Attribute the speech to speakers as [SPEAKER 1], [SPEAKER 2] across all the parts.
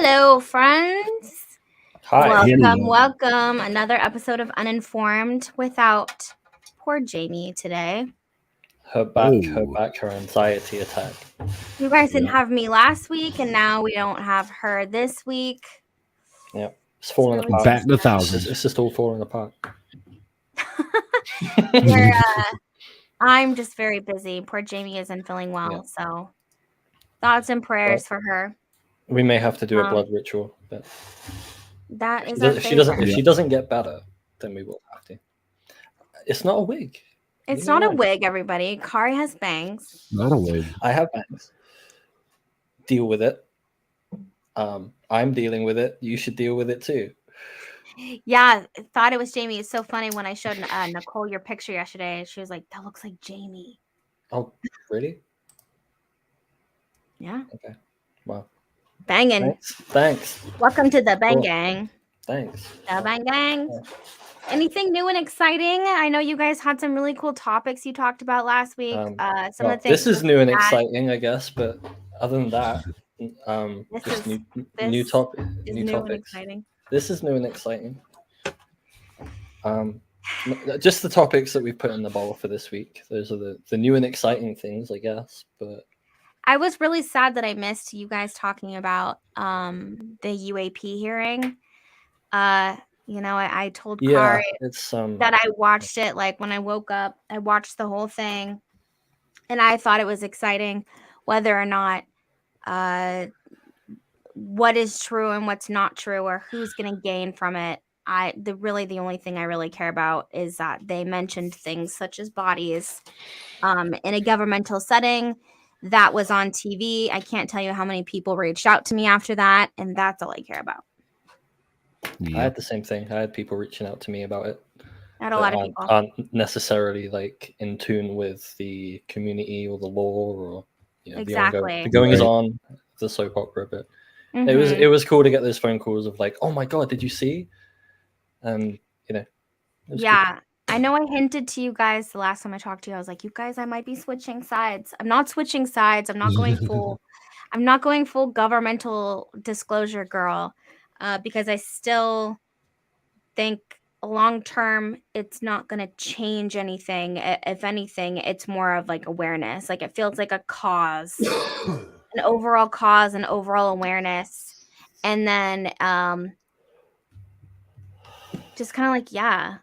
[SPEAKER 1] Hello, friends.
[SPEAKER 2] Hi.
[SPEAKER 1] Welcome. Another episode of Uninformed without poor Jamie today.
[SPEAKER 2] Her anxiety attack.
[SPEAKER 1] You guys didn't have me last week, and now we don't have her this week.
[SPEAKER 2] Yep. It's falling
[SPEAKER 1] really
[SPEAKER 2] apart.
[SPEAKER 3] Batting 1,000.
[SPEAKER 2] It's just all falling apart.
[SPEAKER 1] We're, I'm just very busy. Poor Jamie isn't feeling well, so thoughts and prayers for her.
[SPEAKER 2] We may have to do a blood ritual, but
[SPEAKER 1] that is
[SPEAKER 2] if she doesn't get better, then we will have to. It's not a wig.
[SPEAKER 1] It's not a wig, everybody. Kari has bangs.
[SPEAKER 3] Not a wig.
[SPEAKER 2] I have bangs. Deal with it. I'm dealing with it. You should deal with it too.
[SPEAKER 1] Yeah, I thought it was Jamie. It's so funny when I showed Nicole your picture yesterday. She was like, "That looks like Jamie."
[SPEAKER 2] Oh, really?
[SPEAKER 1] Yeah.
[SPEAKER 2] Okay. Wow.
[SPEAKER 1] Banging.
[SPEAKER 2] Thanks.
[SPEAKER 1] Welcome to the Bang Gang.
[SPEAKER 2] Thanks.
[SPEAKER 1] The Bang Gang. Yeah. Anything new and exciting? I know you guys had some really cool topics you talked about last week. Some of the things.
[SPEAKER 2] This is new and exciting, I guess, but other than that, just new topics. This is new and exciting. Just the topics that we've put in the bowl for this week. Those are the new and exciting things, I guess. But
[SPEAKER 1] I was really sad that I missed you guys talking about the UAP hearing. I told Kari that I watched it. Like when I woke up, I watched the whole thing, and I thought it was exciting, whether or not what is true and what's not true, or who's going to gain from it. The only thing I really care about is that they mentioned things such as bodies in a governmental setting that was on TV. I can't tell you how many people reached out to me after that, and that's all I care about.
[SPEAKER 2] I had the same thing. I had people reaching out to me about it.
[SPEAKER 1] I had a lot of people
[SPEAKER 2] aren't necessily like in tune with the community or the law or the goings on, the soap opera. But it was cool to get those phone calls of like, oh my god, did you see? And
[SPEAKER 1] yeah. Cool. I know I hinted to you guys the last time I talked to you. I was like, you guys, I might be switching sides. I'm not switching sides. I'm not going full. I'm not going full governmental disclosure girl, because I still think long term it's not going to change anything. If anything, it's more of like awareness. Like it feels like a cause, an overall cause, and overall awareness, and then just kind of like, yeah,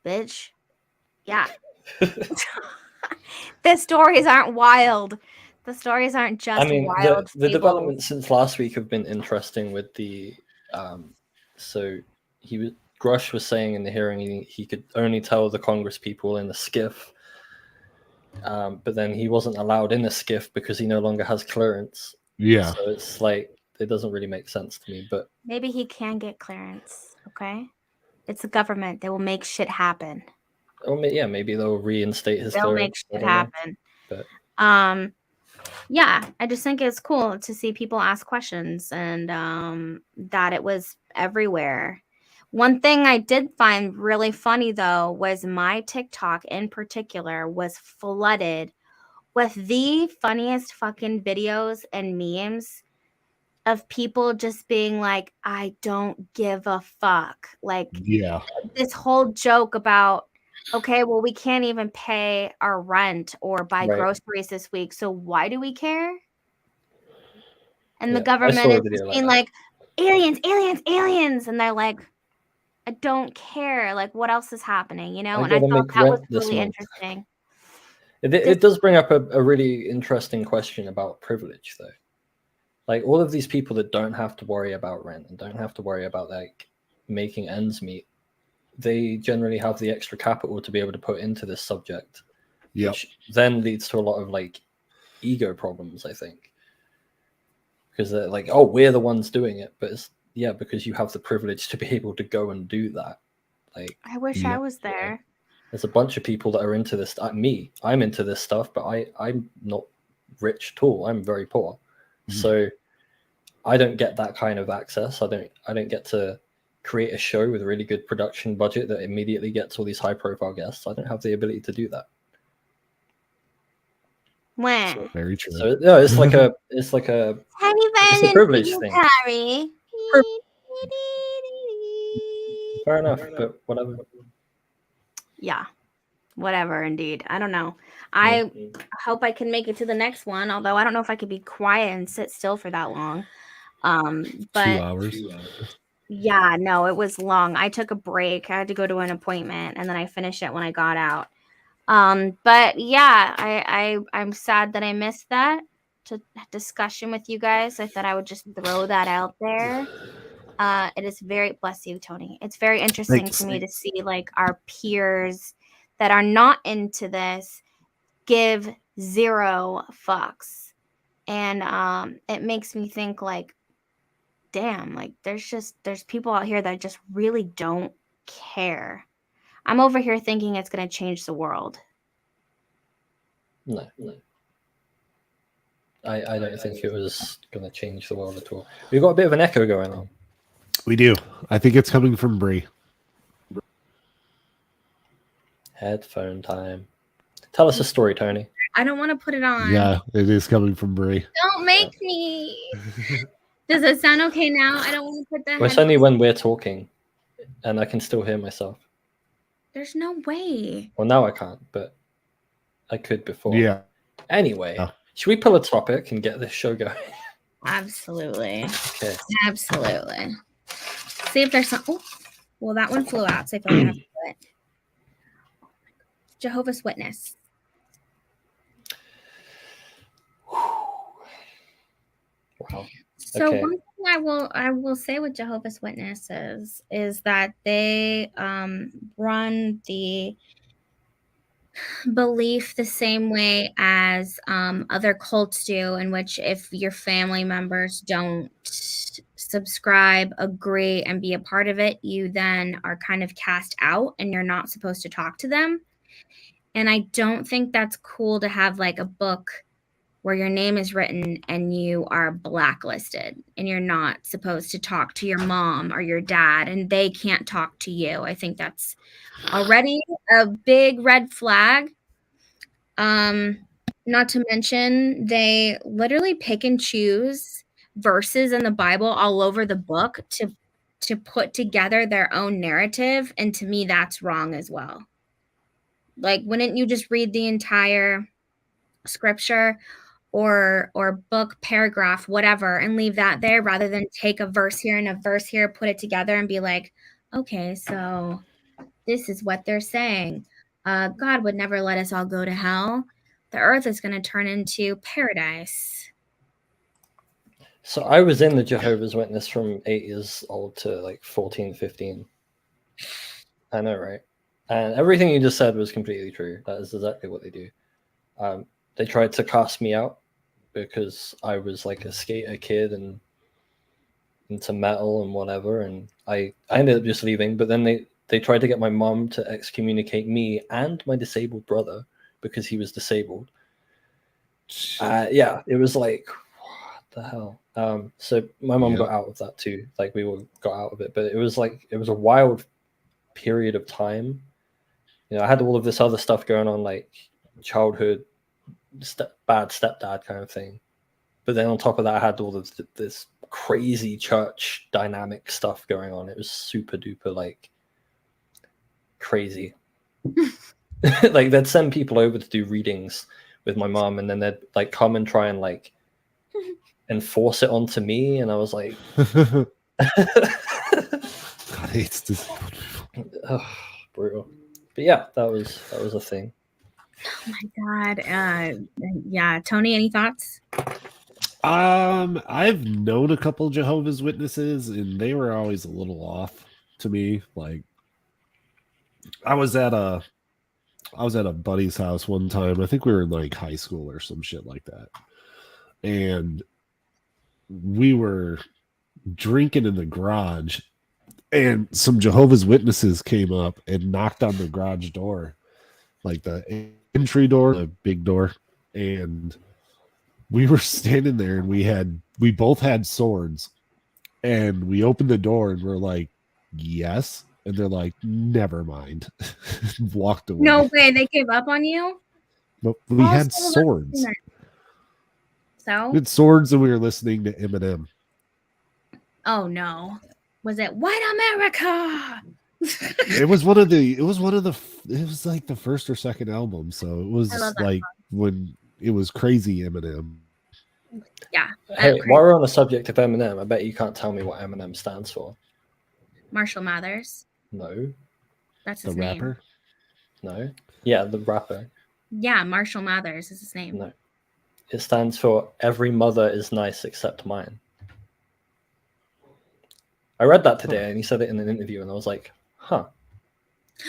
[SPEAKER 1] bitch. Yeah. The stories aren't wild. The stories aren't just wild.
[SPEAKER 2] The developments since last week have been interesting with the so Grush was saying in the hearing he could only tell the Congress people in the skiff, but then he wasn't allowed in the skiff because he no longer has clearance.
[SPEAKER 3] Yeah.
[SPEAKER 2] So it's like it doesn't really make sense to me, but
[SPEAKER 1] maybe he can get clearance. Okay. It's the government. They will make shit happen.
[SPEAKER 2] Or yeah, maybe they'll reinstate his clearance.
[SPEAKER 1] They'll make shit happen.
[SPEAKER 2] But
[SPEAKER 1] yeah, I just think it's cool to see people ask questions, and that it was everywhere. One thing I did find really funny though was my TikTok in particular was flooded with the funniest fucking videos and memes of people just being like, I don't give a fuck. Like,
[SPEAKER 3] yeah,
[SPEAKER 1] this whole joke about, okay, well, we can't even pay our rent or buy groceries this week, so why do we care? And the government is just being like, aliens, aliens, aliens. And they're like, I don't care. Like, what else is happening? And I thought that was really interesting.
[SPEAKER 2] It does bring up a really interesting question about privilege, though. Like, all of these people that don't have to worry about rent and don't have to worry about, like, making ends meet, they generally have the extra capital to be able to put into this subject, which then leads to a lot of, like, ego problems, I think. Because they're like, oh, we're the ones doing it. But it's, because you have the privilege to be able to go and do that. Like,
[SPEAKER 1] I wish I was there.
[SPEAKER 2] There's a bunch of people that are into this. I'm into this stuff, but I'm not rich at all. I'm very poor. So I don't get that kind of access. I don't get to create a show with a really good production budget that immediately gets all these high profile guests. I don't have the ability to do that.
[SPEAKER 1] When?
[SPEAKER 3] Very true.
[SPEAKER 2] So no, it's like a
[SPEAKER 1] Tiny
[SPEAKER 2] it's a privilege thing.
[SPEAKER 1] KARI.
[SPEAKER 2] Fair enough, but whatever.
[SPEAKER 1] Yeah, whatever. Indeed, I don't know. I hope I can make it to the next one. Although I don't know if I could be quiet and sit still for that long. But
[SPEAKER 3] 2 hours.
[SPEAKER 1] yeah, no, it was long. I took a break. I had to go to an appointment, and then I finished it when I got out. But yeah, I'm sad that I missed that discussion with you guys. I thought I would just throw that out there. It is very, bless you, Tony. It's very interesting to me to see like our peers that are not into this give 0 fucks. And it makes me think like, damn, like there's people out here that just really don't care. I'm over here thinking it's gonna change the world.
[SPEAKER 2] No. I don't think it was going to change the world at all. We've got a bit of an echo going on.
[SPEAKER 3] We do. I think it's coming from Bree.
[SPEAKER 2] Headphone time. Tell us a story, Tony.
[SPEAKER 1] I don't want to put it on.
[SPEAKER 3] Yeah, it is coming from Bree.
[SPEAKER 1] Don't make me. Does it sound okay now? I don't want to put that.
[SPEAKER 2] Well, it's only when we're talking, and I can still hear myself.
[SPEAKER 1] There's no way.
[SPEAKER 2] Well, now I can't, but I could before.
[SPEAKER 3] Yeah.
[SPEAKER 2] Anyway, should we pull a topic and get this show going?
[SPEAKER 1] Absolutely.
[SPEAKER 2] Okay.
[SPEAKER 1] Absolutely. See if there's some. Oh, well, that one flew out, so I feel like I have to do it. Jehovah's Witness.
[SPEAKER 2] Wow.
[SPEAKER 1] So
[SPEAKER 2] Okay.
[SPEAKER 1] one thing I will say with Jehovah's Witnesses is that they run the belief the same way as other cults do, in which if your family members don't subscribe, agree, and be a part of it, you then are kind of cast out and you're not supposed to talk to them. And I don't think that's cool to have like a book where your name is written and you are blacklisted and you're not supposed to talk to your mom or your dad and they can't talk to you. I think that's already a big red flag. Not to mention they literally pick and choose verses in the Bible all over the book to put together their own narrative, and to me that's wrong as well. Like, wouldn't you just read the entire scripture or book, paragraph, whatever, and leave that there rather than take a verse here and a verse here, put it together and be like, okay, so this is what they're saying. God would never let us all go to hell. The earth is going to turn into paradise.
[SPEAKER 2] So I was in the Jehovah's Witness from 8 years old to like 14, 15. I know, right? And everything you just said was completely true. That is exactly what they do. They tried to cast me out because I was like a skater kid and into metal and whatever. And I ended up just leaving. But then they tried to get my mom to excommunicate me and my disabled brother because he was disabled. Yeah, it was like, what the hell? So my mom got out of that too. Like we all got out of it. But it was a wild period of time. You know, I had all of this other stuff going on, like childhood, bad stepdad kind of thing. But then on top of that, I had all of this crazy church dynamic stuff going on. It was super duper like crazy. Like they'd send people over to do readings with my mom, and then they'd like come and try and like enforce it onto me, and I was like,
[SPEAKER 3] God hates this.
[SPEAKER 2] Brutal. But yeah, that was a thing.
[SPEAKER 1] Oh my God. Yeah. Tony, any thoughts?
[SPEAKER 3] I've known a couple Jehovah's Witnesses, and they were always a little off to me. Like, I was at a buddy's house one time. I think we were in like high school or some shit like that, and we were drinking in the garage, and some Jehovah's Witnesses came up and knocked on the garage door, like the entry door, the big door, and we were standing there, and we both had swords, and we opened the door, and we're like, yes, and they're like, never mind. Walked away.
[SPEAKER 1] No way, they gave up on you?
[SPEAKER 3] Nope, we had swords.
[SPEAKER 1] So
[SPEAKER 3] We had swords and we were listening to Eminem.
[SPEAKER 1] oh no. Was it White America?
[SPEAKER 3] It was one of the. It was one of the. It was like the first or second album, so it
[SPEAKER 1] I love
[SPEAKER 3] was
[SPEAKER 1] that
[SPEAKER 3] like when it was crazy Eminem.
[SPEAKER 1] Yeah.
[SPEAKER 2] Hey,
[SPEAKER 1] Crazy.
[SPEAKER 2] while we're on the subject of Eminem, I bet you can't tell me what Eminem stands for.
[SPEAKER 1] Marshall Mathers.
[SPEAKER 2] No.
[SPEAKER 1] That's
[SPEAKER 3] The
[SPEAKER 1] his name.
[SPEAKER 3] rapper.
[SPEAKER 2] No. Yeah, the rapper.
[SPEAKER 1] Yeah, Marshall Mathers is his name.
[SPEAKER 2] No. It stands for Every Mother is Nice Except Mine. I read that today and he said it in an interview and I was like, huh.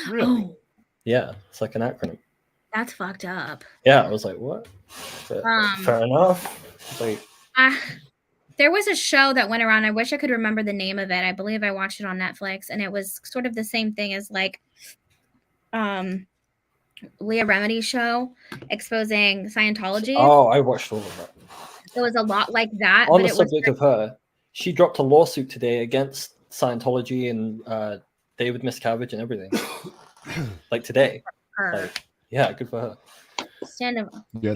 [SPEAKER 3] Really?
[SPEAKER 1] Oh,
[SPEAKER 2] Yeah, it's like an acronym.
[SPEAKER 1] that's fucked up.
[SPEAKER 2] Yeah, I was like, what? But fair enough. Like,
[SPEAKER 1] there was a show that went around. I wish I could remember the name of it. I believe I watched it on Netflix, and it was sort of the same thing as like Leah Remini's show exposing Scientology.
[SPEAKER 2] oh, I watched all of that.
[SPEAKER 1] It was a lot like that.
[SPEAKER 2] On
[SPEAKER 1] but
[SPEAKER 2] the
[SPEAKER 1] it
[SPEAKER 2] subject
[SPEAKER 1] was
[SPEAKER 2] of her, she dropped a lawsuit today against Scientology and David Miscavige and everything. Like today.
[SPEAKER 1] her.
[SPEAKER 2] Like, yeah, good for her.
[SPEAKER 1] Stand up.
[SPEAKER 3] Yeah.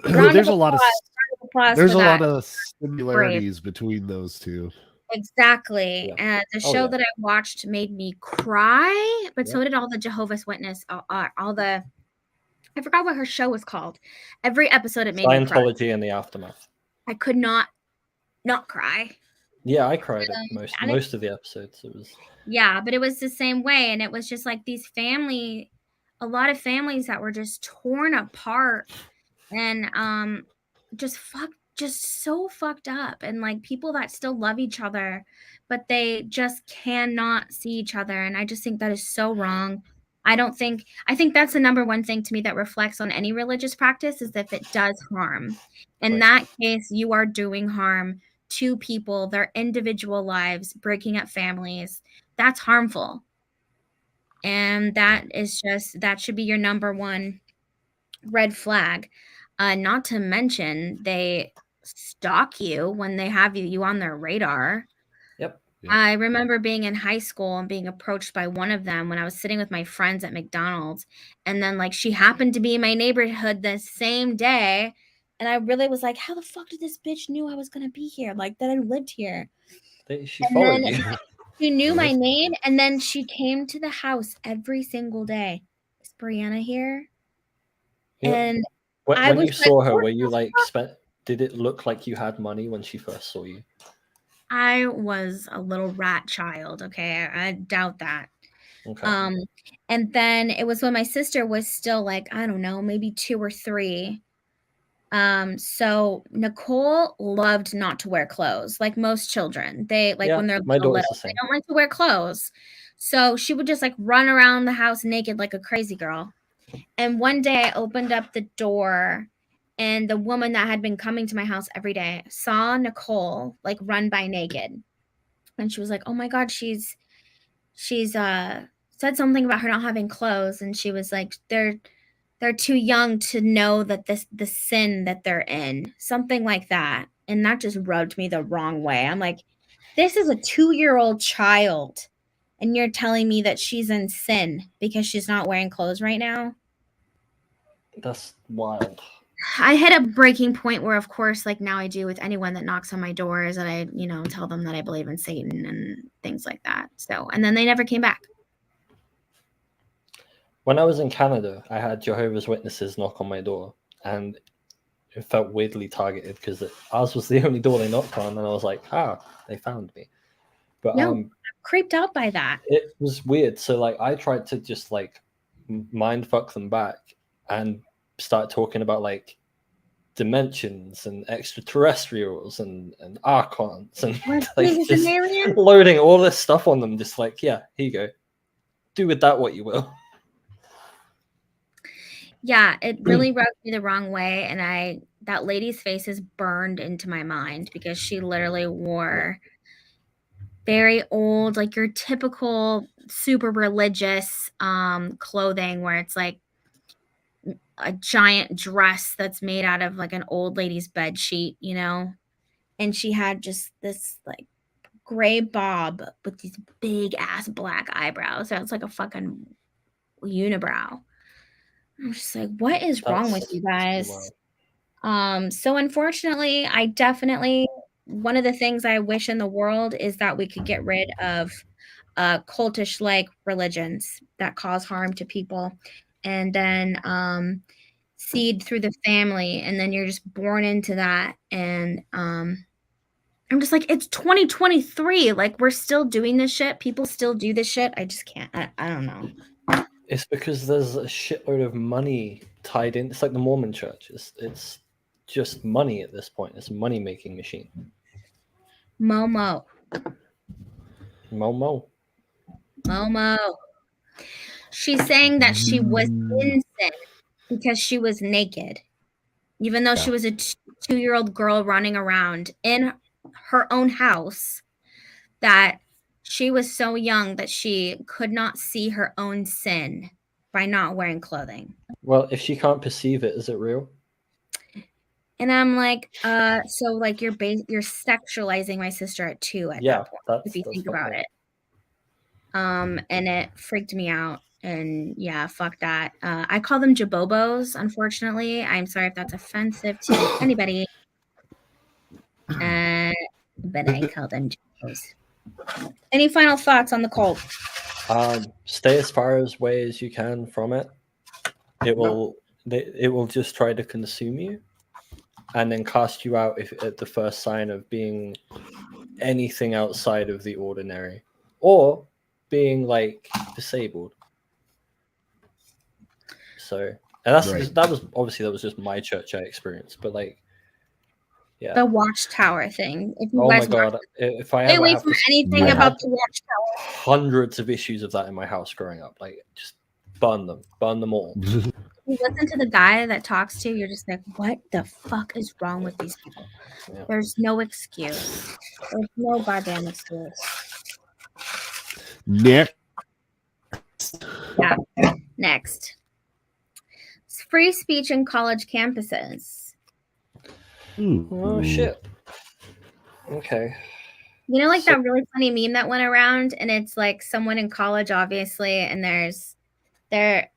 [SPEAKER 1] Round
[SPEAKER 3] There's
[SPEAKER 1] of
[SPEAKER 3] a lot of
[SPEAKER 1] applause
[SPEAKER 3] there's
[SPEAKER 1] for
[SPEAKER 3] a
[SPEAKER 1] that.
[SPEAKER 3] lot of similarities between those two.
[SPEAKER 1] Exactly.
[SPEAKER 2] Yeah.
[SPEAKER 1] And the
[SPEAKER 2] Oh,
[SPEAKER 1] show
[SPEAKER 2] yeah.
[SPEAKER 1] that I watched made me cry, but
[SPEAKER 2] Yeah.
[SPEAKER 1] so did all the Jehovah's Witness, all the I forgot what her show was called. Every episode it made me cry.
[SPEAKER 2] Scientology and the Aftermath.
[SPEAKER 1] I could not cry.
[SPEAKER 2] Yeah, I cried at most of the episodes. It was
[SPEAKER 1] Yeah, but it was the same way, and it was just like a lot of families that were just torn apart and just so fucked up, and like people that still love each other, but they just cannot see each other, and I just think that is so wrong. I think that's the number one thing to me that reflects on any religious practice is if it does harm. In that case, you are doing harm to people, their individual lives, breaking up families. That's harmful. And that should be your number one red flag. Not to mention they stalk you when they have you on their radar.
[SPEAKER 2] Yep.
[SPEAKER 1] I remember being in high school and being approached by one of them when I was sitting with my friends at McDonald's. And then like she happened to be in my neighborhood the same day. And I really was like, how the fuck did this bitch knew I was going to be here? Like that I lived here.
[SPEAKER 2] She followed you.
[SPEAKER 1] She knew my name, and then she came to the house every single day. Is Brianna here?
[SPEAKER 2] Yeah.
[SPEAKER 1] And
[SPEAKER 2] when you saw her, were you like did it look like you had money when she first saw you?
[SPEAKER 1] I was a little rat child, okay? I doubt that.
[SPEAKER 2] Okay.
[SPEAKER 1] And then it was when my sister was still like, I don't know, maybe 2 or 3. So Nicole loved not to wear clothes, like most children. They like when they're little, they don't like to wear clothes. So she would just like run around the house naked like a crazy girl. And one day I opened up the door and the woman that had been coming to my house every day saw Nicole like run by naked. And she was like, "Oh my God, she's said something about her not having clothes." And she was like, they're too young to know that the sin that they're in, something like that. And that just rubbed me the wrong way. I'm like, this is a 2-year-old child, and you're telling me that she's in sin because she's not wearing clothes right now?
[SPEAKER 2] That's wild.
[SPEAKER 1] I hit a breaking point where, of course, like now I do with anyone that knocks on my doors, and I, tell them that I believe in Satan and things like that. So, and then they never came back.
[SPEAKER 2] When I was in Canada, I had Jehovah's Witnesses knock on my door, and it felt weirdly targeted because ours was the only door they knocked on, and I was like, they found me. But
[SPEAKER 1] no, I'm creeped out by that.
[SPEAKER 2] It was weird. So like I tried to just like mind fuck them back and start talking about like dimensions and extraterrestrials and archons and like just loading all this stuff on them, just like, yeah, here you go. Do with that what you will.
[SPEAKER 1] Yeah, it really rubbed me the wrong way, and that lady's face is burned into my mind because she literally wore very old, like your typical super religious clothing where it's like a giant dress that's made out of like an old lady's bed sheet, and she had just this like gray bob with these big ass black eyebrows. So it's like a fucking unibrow. I'm just like, what is wrong with you guys? So unfortunately, I definitely, one of the things I wish in the world is that we could get rid of cultish like religions that cause harm to people, and then seed through the family, and then you're just born into that. And I'm just like, it's 2023. Like, we're still doing this shit. People still do this shit. I just can't. I don't know.
[SPEAKER 2] It's because there's a shitload of money tied in. It's like the Mormon church. It's just money at this point. It's a money-making machine.
[SPEAKER 1] Momo. She's saying that she was in sin because she was naked, even though she was a 2-year-old girl running around in her own house, that she was so young that she could not see her own sin by not wearing clothing.
[SPEAKER 2] Well, if she can't perceive it, is it real?
[SPEAKER 1] And I'm like, so like you're sexualizing my sister at 2 at that point, if you think about it. And it freaked me out. And yeah, fuck that. I call them jabobos, unfortunately. I'm sorry if that's offensive to anybody. But I call them jabobos. Any final thoughts on the cult?
[SPEAKER 2] Stay as far away as you can from it. It will just try to consume you, and then cast you out at the first sign of being anything outside of the ordinary, or being like disabled. So, and that was just my church I experienced, but like, yeah,
[SPEAKER 1] the Watchtower thing. If you
[SPEAKER 2] oh
[SPEAKER 1] guys
[SPEAKER 2] my god, if I
[SPEAKER 1] stay
[SPEAKER 2] ever
[SPEAKER 1] away
[SPEAKER 2] have
[SPEAKER 1] from
[SPEAKER 2] to,
[SPEAKER 1] anything about the Watchtower.
[SPEAKER 2] Hundreds of issues of that in my house growing up. Like, just burn them all.
[SPEAKER 1] You listen to the guy that talks to you, you're just like, what the fuck is wrong with these people? Yeah. There's no excuse. There's no goddamn excuse.
[SPEAKER 3] Next.
[SPEAKER 1] Yeah. Next. It's free speech in college campuses.
[SPEAKER 2] Oh shit. Okay.
[SPEAKER 1] You know, like that really funny meme that went around, and it's like someone in college, obviously, and they're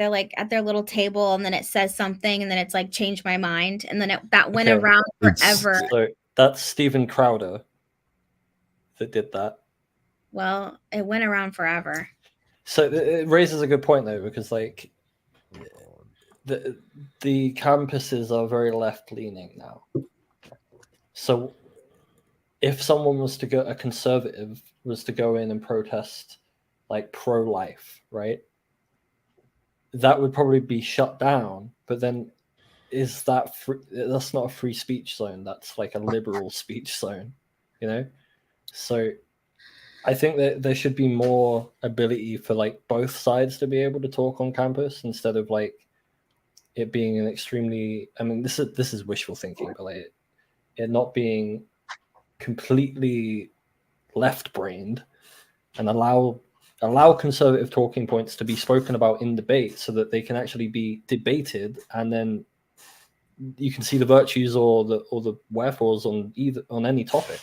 [SPEAKER 1] like at their little table, and then it says something, and then it's like changed my mind, and then that went around forever.
[SPEAKER 2] So that's Steven Crowder that did that.
[SPEAKER 1] Well, it went around forever.
[SPEAKER 2] So it raises a good point though, because like the campuses are very left leaning now. So if someone a conservative was to go in and protest like pro-life, right? That would probably be shut down, but then is that that's not a free speech zone, that's like a liberal speech zone, you know? So I think that there should be more ability for like both sides to be able to talk on campus, instead of like it being an extremely, I mean, this is wishful thinking, but like it not being completely left-brained, and allow conservative talking points to be spoken about in debate, so that they can actually be debated, and then you can see the virtues or the wherefores on any topic,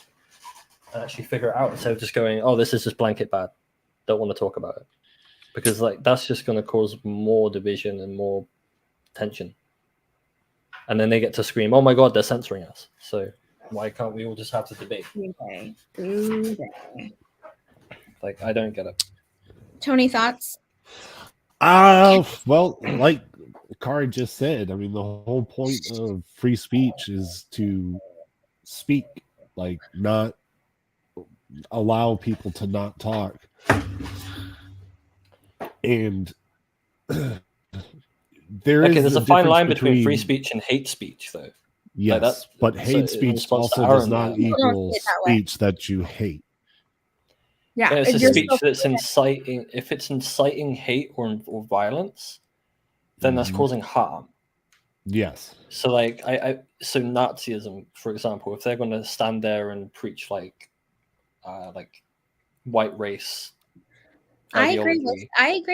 [SPEAKER 2] and actually figure it out, instead of just going, oh, this is just blanket bad, don't want to talk about it, because like that's just going to cause more division and more tension, and then they get to scream, oh my god, they're censoring us. So why can't we all just have the debate? Like, I don't get it.
[SPEAKER 1] Tony, thoughts?
[SPEAKER 3] Well, like KARI just said, I mean, the whole point of free speech is to speak, like not allow people to not talk. And
[SPEAKER 2] there's a fine line between free speech and hate speech, though.
[SPEAKER 3] Yes, like but hate speech also does not equal speech that you hate.
[SPEAKER 1] Yeah,
[SPEAKER 2] it's a speech that's inciting. If it's inciting hate or violence, then that's causing harm.
[SPEAKER 3] Yes.
[SPEAKER 2] So like so Nazism, for example, if they're going to stand there and preach like white race,
[SPEAKER 1] I agree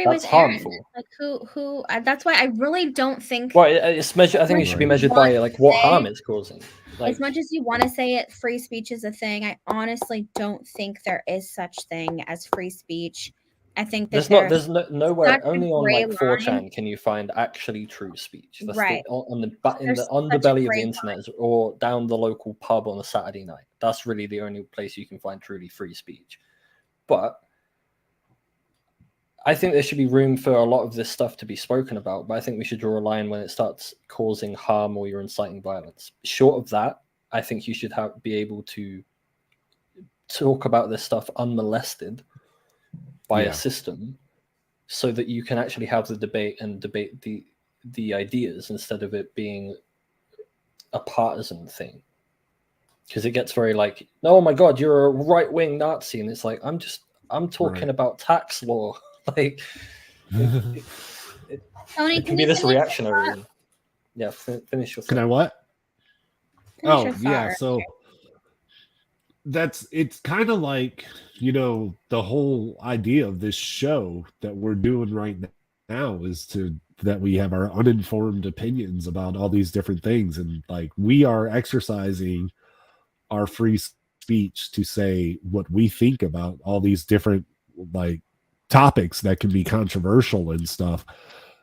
[SPEAKER 1] with Aaron. Like who that's why I really don't think.
[SPEAKER 2] Well, it's measured. I think it should be measured by like what harm it's causing. Like,
[SPEAKER 1] as much as you want to say it, free speech is a thing, I honestly don't think there is such thing as free speech I think that
[SPEAKER 2] there's nowhere, only on like 4chan
[SPEAKER 1] line.
[SPEAKER 2] can you find actually true speech. That's
[SPEAKER 1] Right.
[SPEAKER 2] in the
[SPEAKER 1] There's
[SPEAKER 2] underbelly of the internet or down the local pub on a Saturday night. That's really the only place you can find truly free speech. But I think there should be room for a lot of this stuff to be spoken about, but I think we should draw a line when it starts causing harm or you're inciting violence. Short of that, I think you should be able to talk about this stuff unmolested by a system, so that you can actually have the debate and debate the ideas instead of it being a partisan thing. Because it gets very like, oh my god, you're a right-wing Nazi, and it's like, I'm talking about tax law. Like, it can be this reactionary. Yeah, finish your thought.
[SPEAKER 3] Can I what? So it's kind of like, the whole idea of this show that we're doing right now is that we have our uninformed opinions about all these different things, and like we are exercising our free speech to say what we think about all these different like topics that can be controversial and stuff.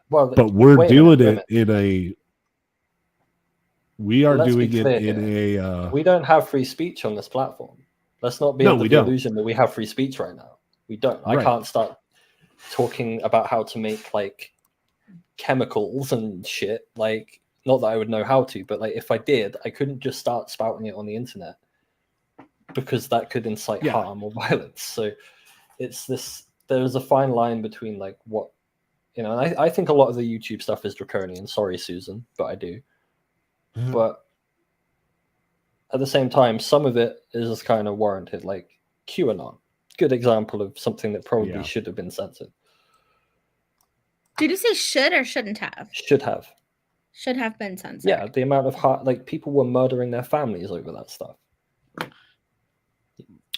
[SPEAKER 2] Well,
[SPEAKER 3] but we're doing it in a we
[SPEAKER 2] don't have free speech on this platform. Let's not be under the illusion that we have free speech right now. We don't. I can't start talking about how to make like chemicals and shit. Like, not that I would know how to, but like if I did, I couldn't just start spouting it on the internet, because that could incite harm or violence. So it's this, there's a fine line between like what, and I think a lot of the YouTube stuff is draconian. Sorry, Susan, but I do. But at the same time, some of it is kind of warranted, like QAnon. Good example of something that probably should have been censored.
[SPEAKER 1] Did you say should or shouldn't have?
[SPEAKER 2] Should have.
[SPEAKER 1] Should have been censored.
[SPEAKER 2] Yeah, the amount of like people were murdering their families over that stuff.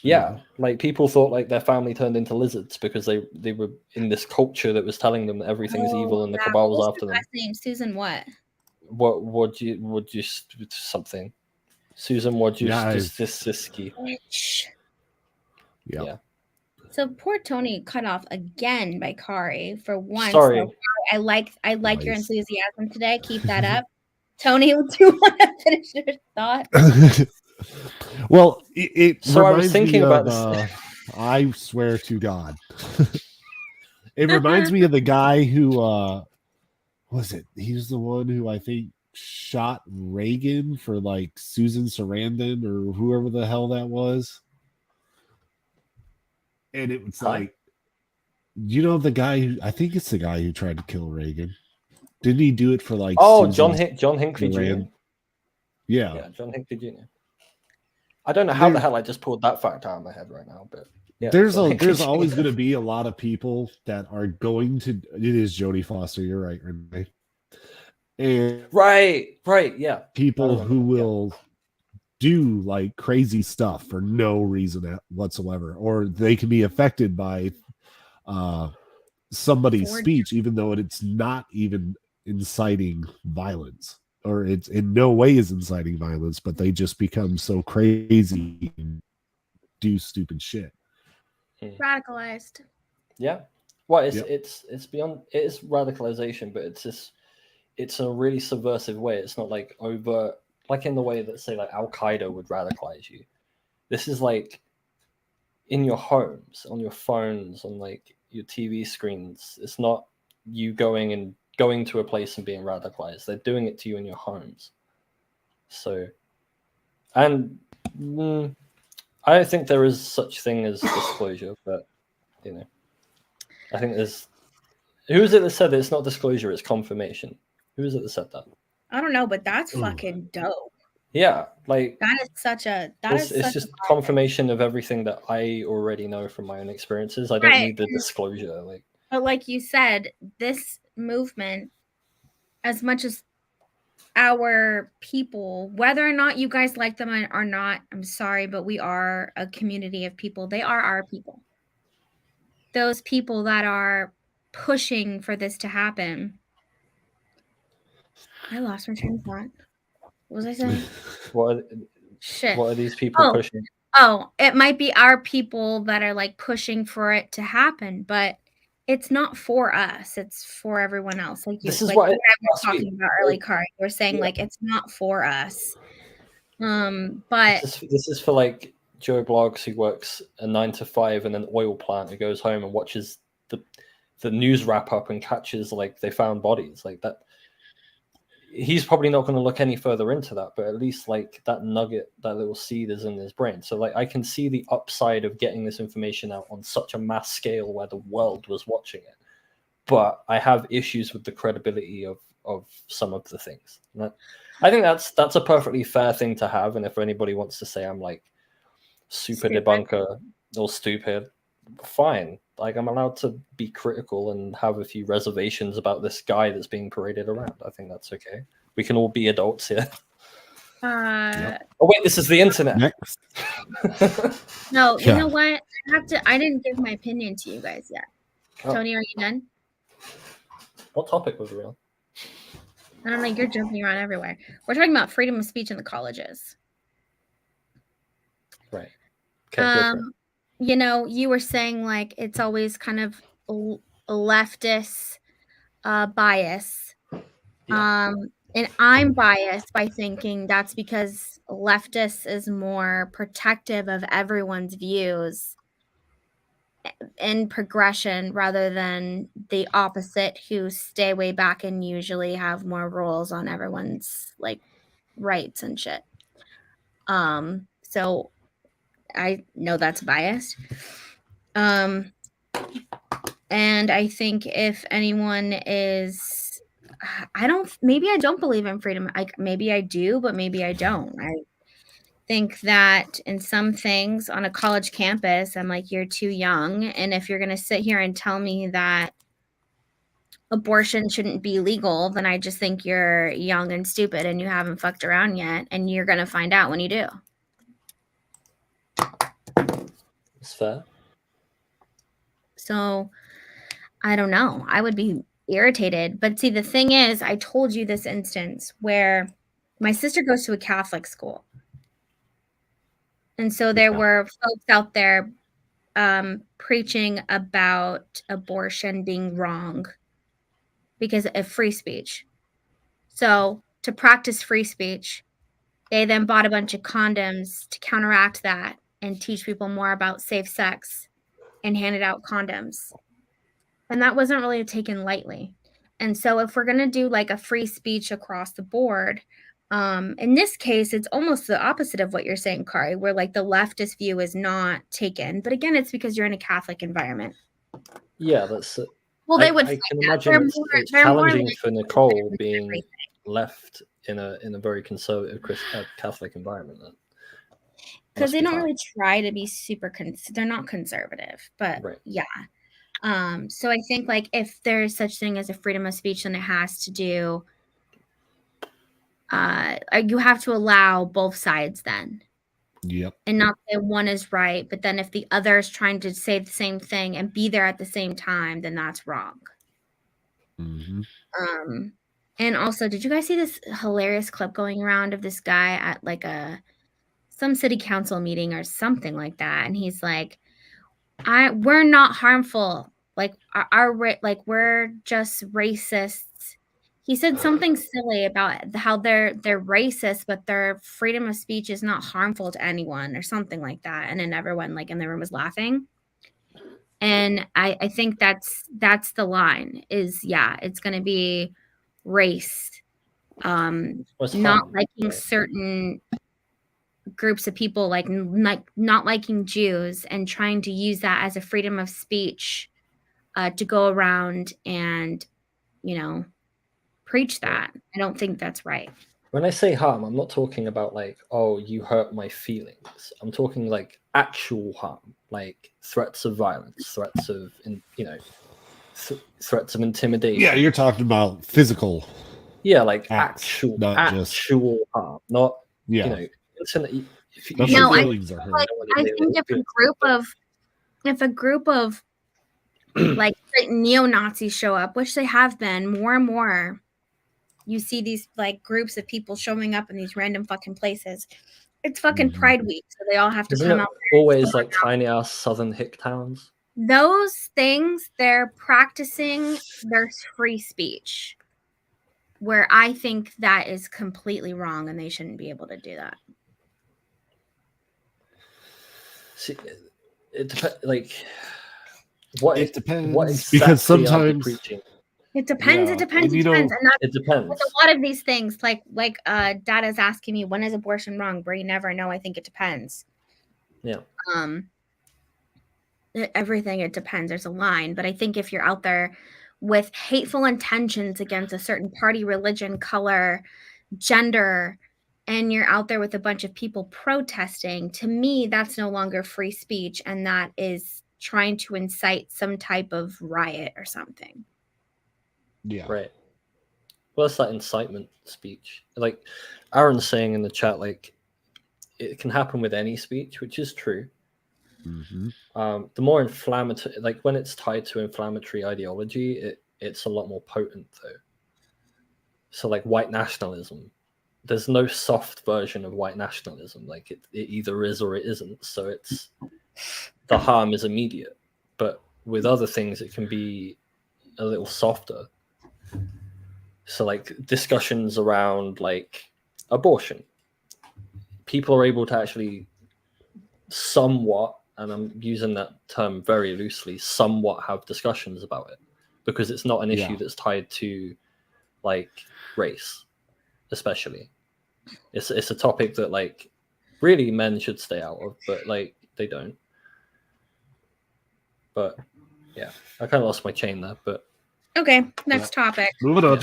[SPEAKER 2] Yeah, like people thought like their family turned into lizards because they were in this culture that was telling them that everything's evil and the cabal was after them.
[SPEAKER 1] Last name Susan what?
[SPEAKER 2] What you something? Susan Wojcicki.
[SPEAKER 3] Yeah.
[SPEAKER 1] So poor Tony cut off again by KARI for once.
[SPEAKER 2] Sorry.
[SPEAKER 1] So I like your enthusiasm today. Keep that up. Tony, do you want to finish your thought?
[SPEAKER 3] Well, it
[SPEAKER 2] so
[SPEAKER 3] reminds
[SPEAKER 2] I was thinking
[SPEAKER 3] me
[SPEAKER 2] about
[SPEAKER 3] this. I swear to God. It reminds me of the guy who was it? He was the one who I think shot Reagan for like Susan Sarandon or whoever the hell that was. And it was like, the guy who, I think it's the guy who tried to kill Reagan. Didn't he do it for like
[SPEAKER 2] John Hinckley Jr.? Yeah, John Hinckley Jr. I don't know how the hell I just pulled that fact out of my head right now, but yeah,
[SPEAKER 3] there's always going to be a lot of people that are going to. It is Jodie Foster. You're right, Renee. And
[SPEAKER 2] right, yeah.
[SPEAKER 3] People who will do like crazy stuff for no reason whatsoever, or they can be affected by somebody's speech, even though it's not even inciting violence, or it's in no way is inciting violence, but they just become so crazy and do stupid shit.
[SPEAKER 1] Radicalized.
[SPEAKER 2] Yeah. Well, it's beyond, it is radicalization, but it's a really subversive way. It's not like overt, like in the way that say like Al Qaeda would radicalize you. This is like in your homes, on your phones, on like your TV screens. It's not you going to a place and being radicalized. They're doing it to you in your homes. So, and I don't think there is such thing as disclosure, but I think there's. Who is it that said that it's not disclosure, it's confirmation? Who is it that said that?
[SPEAKER 1] I don't know, but that's fucking dope.
[SPEAKER 2] Yeah, like
[SPEAKER 1] that is such a.
[SPEAKER 2] It's just confirmation of everything that I already know from my own experiences. I don't need the disclosure, like.
[SPEAKER 1] But like you said, this movement, as much as our people, whether or not you guys like them or not, I'm sorry, but we are a community of people. They are our people. Those people that are pushing for this to happen. I lost my train of thought. What was I saying?
[SPEAKER 2] What are these people pushing?
[SPEAKER 1] Oh, it might be our people that are like pushing for it to happen, but it's not for us, it's for everyone else. Like you,
[SPEAKER 2] This is
[SPEAKER 1] like
[SPEAKER 2] what
[SPEAKER 1] I was talking about early, Kari. You were saying like it's not for us. But
[SPEAKER 2] this is for like Joe Blogs who works a 9 to 5 in an oil plant, who goes home and watches the news wrap up and catches like they found bodies like that. He's probably not going to look any further into that, but at least like that nugget, that little seed is in his brain. So like I can see the upside of getting this information out on such a mass scale where the world was watching it. But I have issues with the credibility of some of the things. I think that's a perfectly fair thing to have. And if anybody wants to say I'm like super debunker or stupid, fine. Like I'm allowed to be critical and have a few reservations about this guy that's being paraded around. I think that's okay. We can all be adults here.
[SPEAKER 3] Yep.
[SPEAKER 2] Oh wait, this is the internet.
[SPEAKER 3] Next.
[SPEAKER 1] No, you know what? I didn't give my opinion to you guys yet.
[SPEAKER 2] Oh.
[SPEAKER 1] Tony, are you done?
[SPEAKER 2] What topic was we on?
[SPEAKER 1] I don't know. You're jumping around everywhere. We're talking about freedom of speech in the colleges.
[SPEAKER 2] Right. Okay.
[SPEAKER 1] You know, you were saying like it's always kind of a leftist bias.
[SPEAKER 2] Yeah.
[SPEAKER 1] And I'm biased by thinking that's because leftist is more protective of everyone's views and progression rather than the opposite, who stay way back and usually have more rules on everyone's like rights and shit. So I know that's biased. And I think if anyone is, maybe I don't believe in freedom. Maybe I do, but maybe I don't. I think that in some things on a college campus, I'm like, you're too young. And if you're going to sit here and tell me that abortion shouldn't be legal, then I just think you're young and stupid and you haven't fucked around yet. And you're going to find out when you do.
[SPEAKER 2] It's fair.
[SPEAKER 1] So I don't know. I would be irritated. But see, the thing is, I told you this instance where my sister goes to a Catholic school. And so there were folks out there preaching about abortion being wrong because of free speech. So to practice free speech, they then bought a bunch of condoms to counteract that and teach people more about safe sex and handed out condoms. And that wasn't really taken lightly. And so if we're going to do like a free speech across the board, in this case, it's almost the opposite of what you're saying, Kari, where like the leftist view is not taken. But again, it's because you're in a Catholic environment.
[SPEAKER 2] Yeah, that's it.
[SPEAKER 1] Well, they would.
[SPEAKER 2] I can imagine it's challenging for Nicole being left in a very conservative Catholic environment.
[SPEAKER 1] Because they don't really try to be super. They're not conservative, but yeah. So I think like if there's such thing as a freedom of speech, then it has to do. You have to allow both sides then.
[SPEAKER 3] Yep.
[SPEAKER 1] And not say one is right, but then if the other is trying to say the same thing and be there at the same time, then that's wrong.
[SPEAKER 3] Mm-hmm.
[SPEAKER 1] And also, did you guys see this hilarious clip going around of this guy at like some city council meeting or something like that? And he's like, we're not harmful. Like we're just racists. He said something silly about how they're racist, but their freedom of speech is not harmful to anyone or something like that. And then everyone like in the room was laughing. And I think that's the line is, yeah, it's going to be race, not liking certain groups of people, like not liking Jews and trying to use that as a freedom of speech to go around and, preach that. I don't think that's right.
[SPEAKER 2] When I say harm, I'm not talking about like, oh, you hurt my feelings. I'm talking like actual harm, like threats of violence, threats of, threats of intimidation.
[SPEAKER 3] Yeah, you're talking about physical.
[SPEAKER 2] Yeah, like
[SPEAKER 3] acts,
[SPEAKER 2] actual harm, not internet.
[SPEAKER 1] No, I think if a group of like neo-Nazis show up, which they have been more and more. You see these like groups of people showing up in these random fucking places. It's fucking Pride Week, so they all have to come out.
[SPEAKER 2] Always like tiny ass southern hick towns.
[SPEAKER 1] those things, they're practicing their free speech, where I think that is completely wrong and they shouldn't be able to do that.
[SPEAKER 2] See, it depends. Like, what
[SPEAKER 3] It depends,
[SPEAKER 2] what exactly
[SPEAKER 3] because
[SPEAKER 2] are they
[SPEAKER 3] sometimes
[SPEAKER 2] preaching?
[SPEAKER 1] It depends.
[SPEAKER 3] Yeah,
[SPEAKER 1] It depends.
[SPEAKER 3] and
[SPEAKER 1] It
[SPEAKER 3] you
[SPEAKER 1] depends.
[SPEAKER 3] know,
[SPEAKER 1] And that's
[SPEAKER 2] It
[SPEAKER 1] with
[SPEAKER 2] depends.
[SPEAKER 1] a lot of these things. Like Dada's asking me, when is abortion wrong? Brie, never know. I think it depends.
[SPEAKER 2] Yeah.
[SPEAKER 1] Everything, it depends. There's a line, but I think if you're out there with hateful intentions against a certain party, religion, color, gender, and you're out there with a bunch of people protesting, to me, that's no longer free speech, and that is trying to incite some type of riot or something.
[SPEAKER 3] yeah,
[SPEAKER 2] Right. Well, it's that incitement speech. Like Aaron's saying in the chat, like it can happen with any speech, which is true.
[SPEAKER 3] mm-hmm.
[SPEAKER 2] The more inflammatory, like when it's tied to inflammatory ideology, it's a lot more potent though. So like white nationalism, there's no soft version of white nationalism. Like it either is or it isn't. So it's the harm is immediate. But with other things, it can be a little softer. So like discussions around like abortion, people are able to actually somewhat, and I'm using that term very loosely, somewhat have discussions about it because it's not an issue that's tied to like race, especially. It's a topic that like really men should stay out of, but like they don't. But yeah, I kind of lost my chain there. But
[SPEAKER 1] okay, next topic.
[SPEAKER 3] Moving on.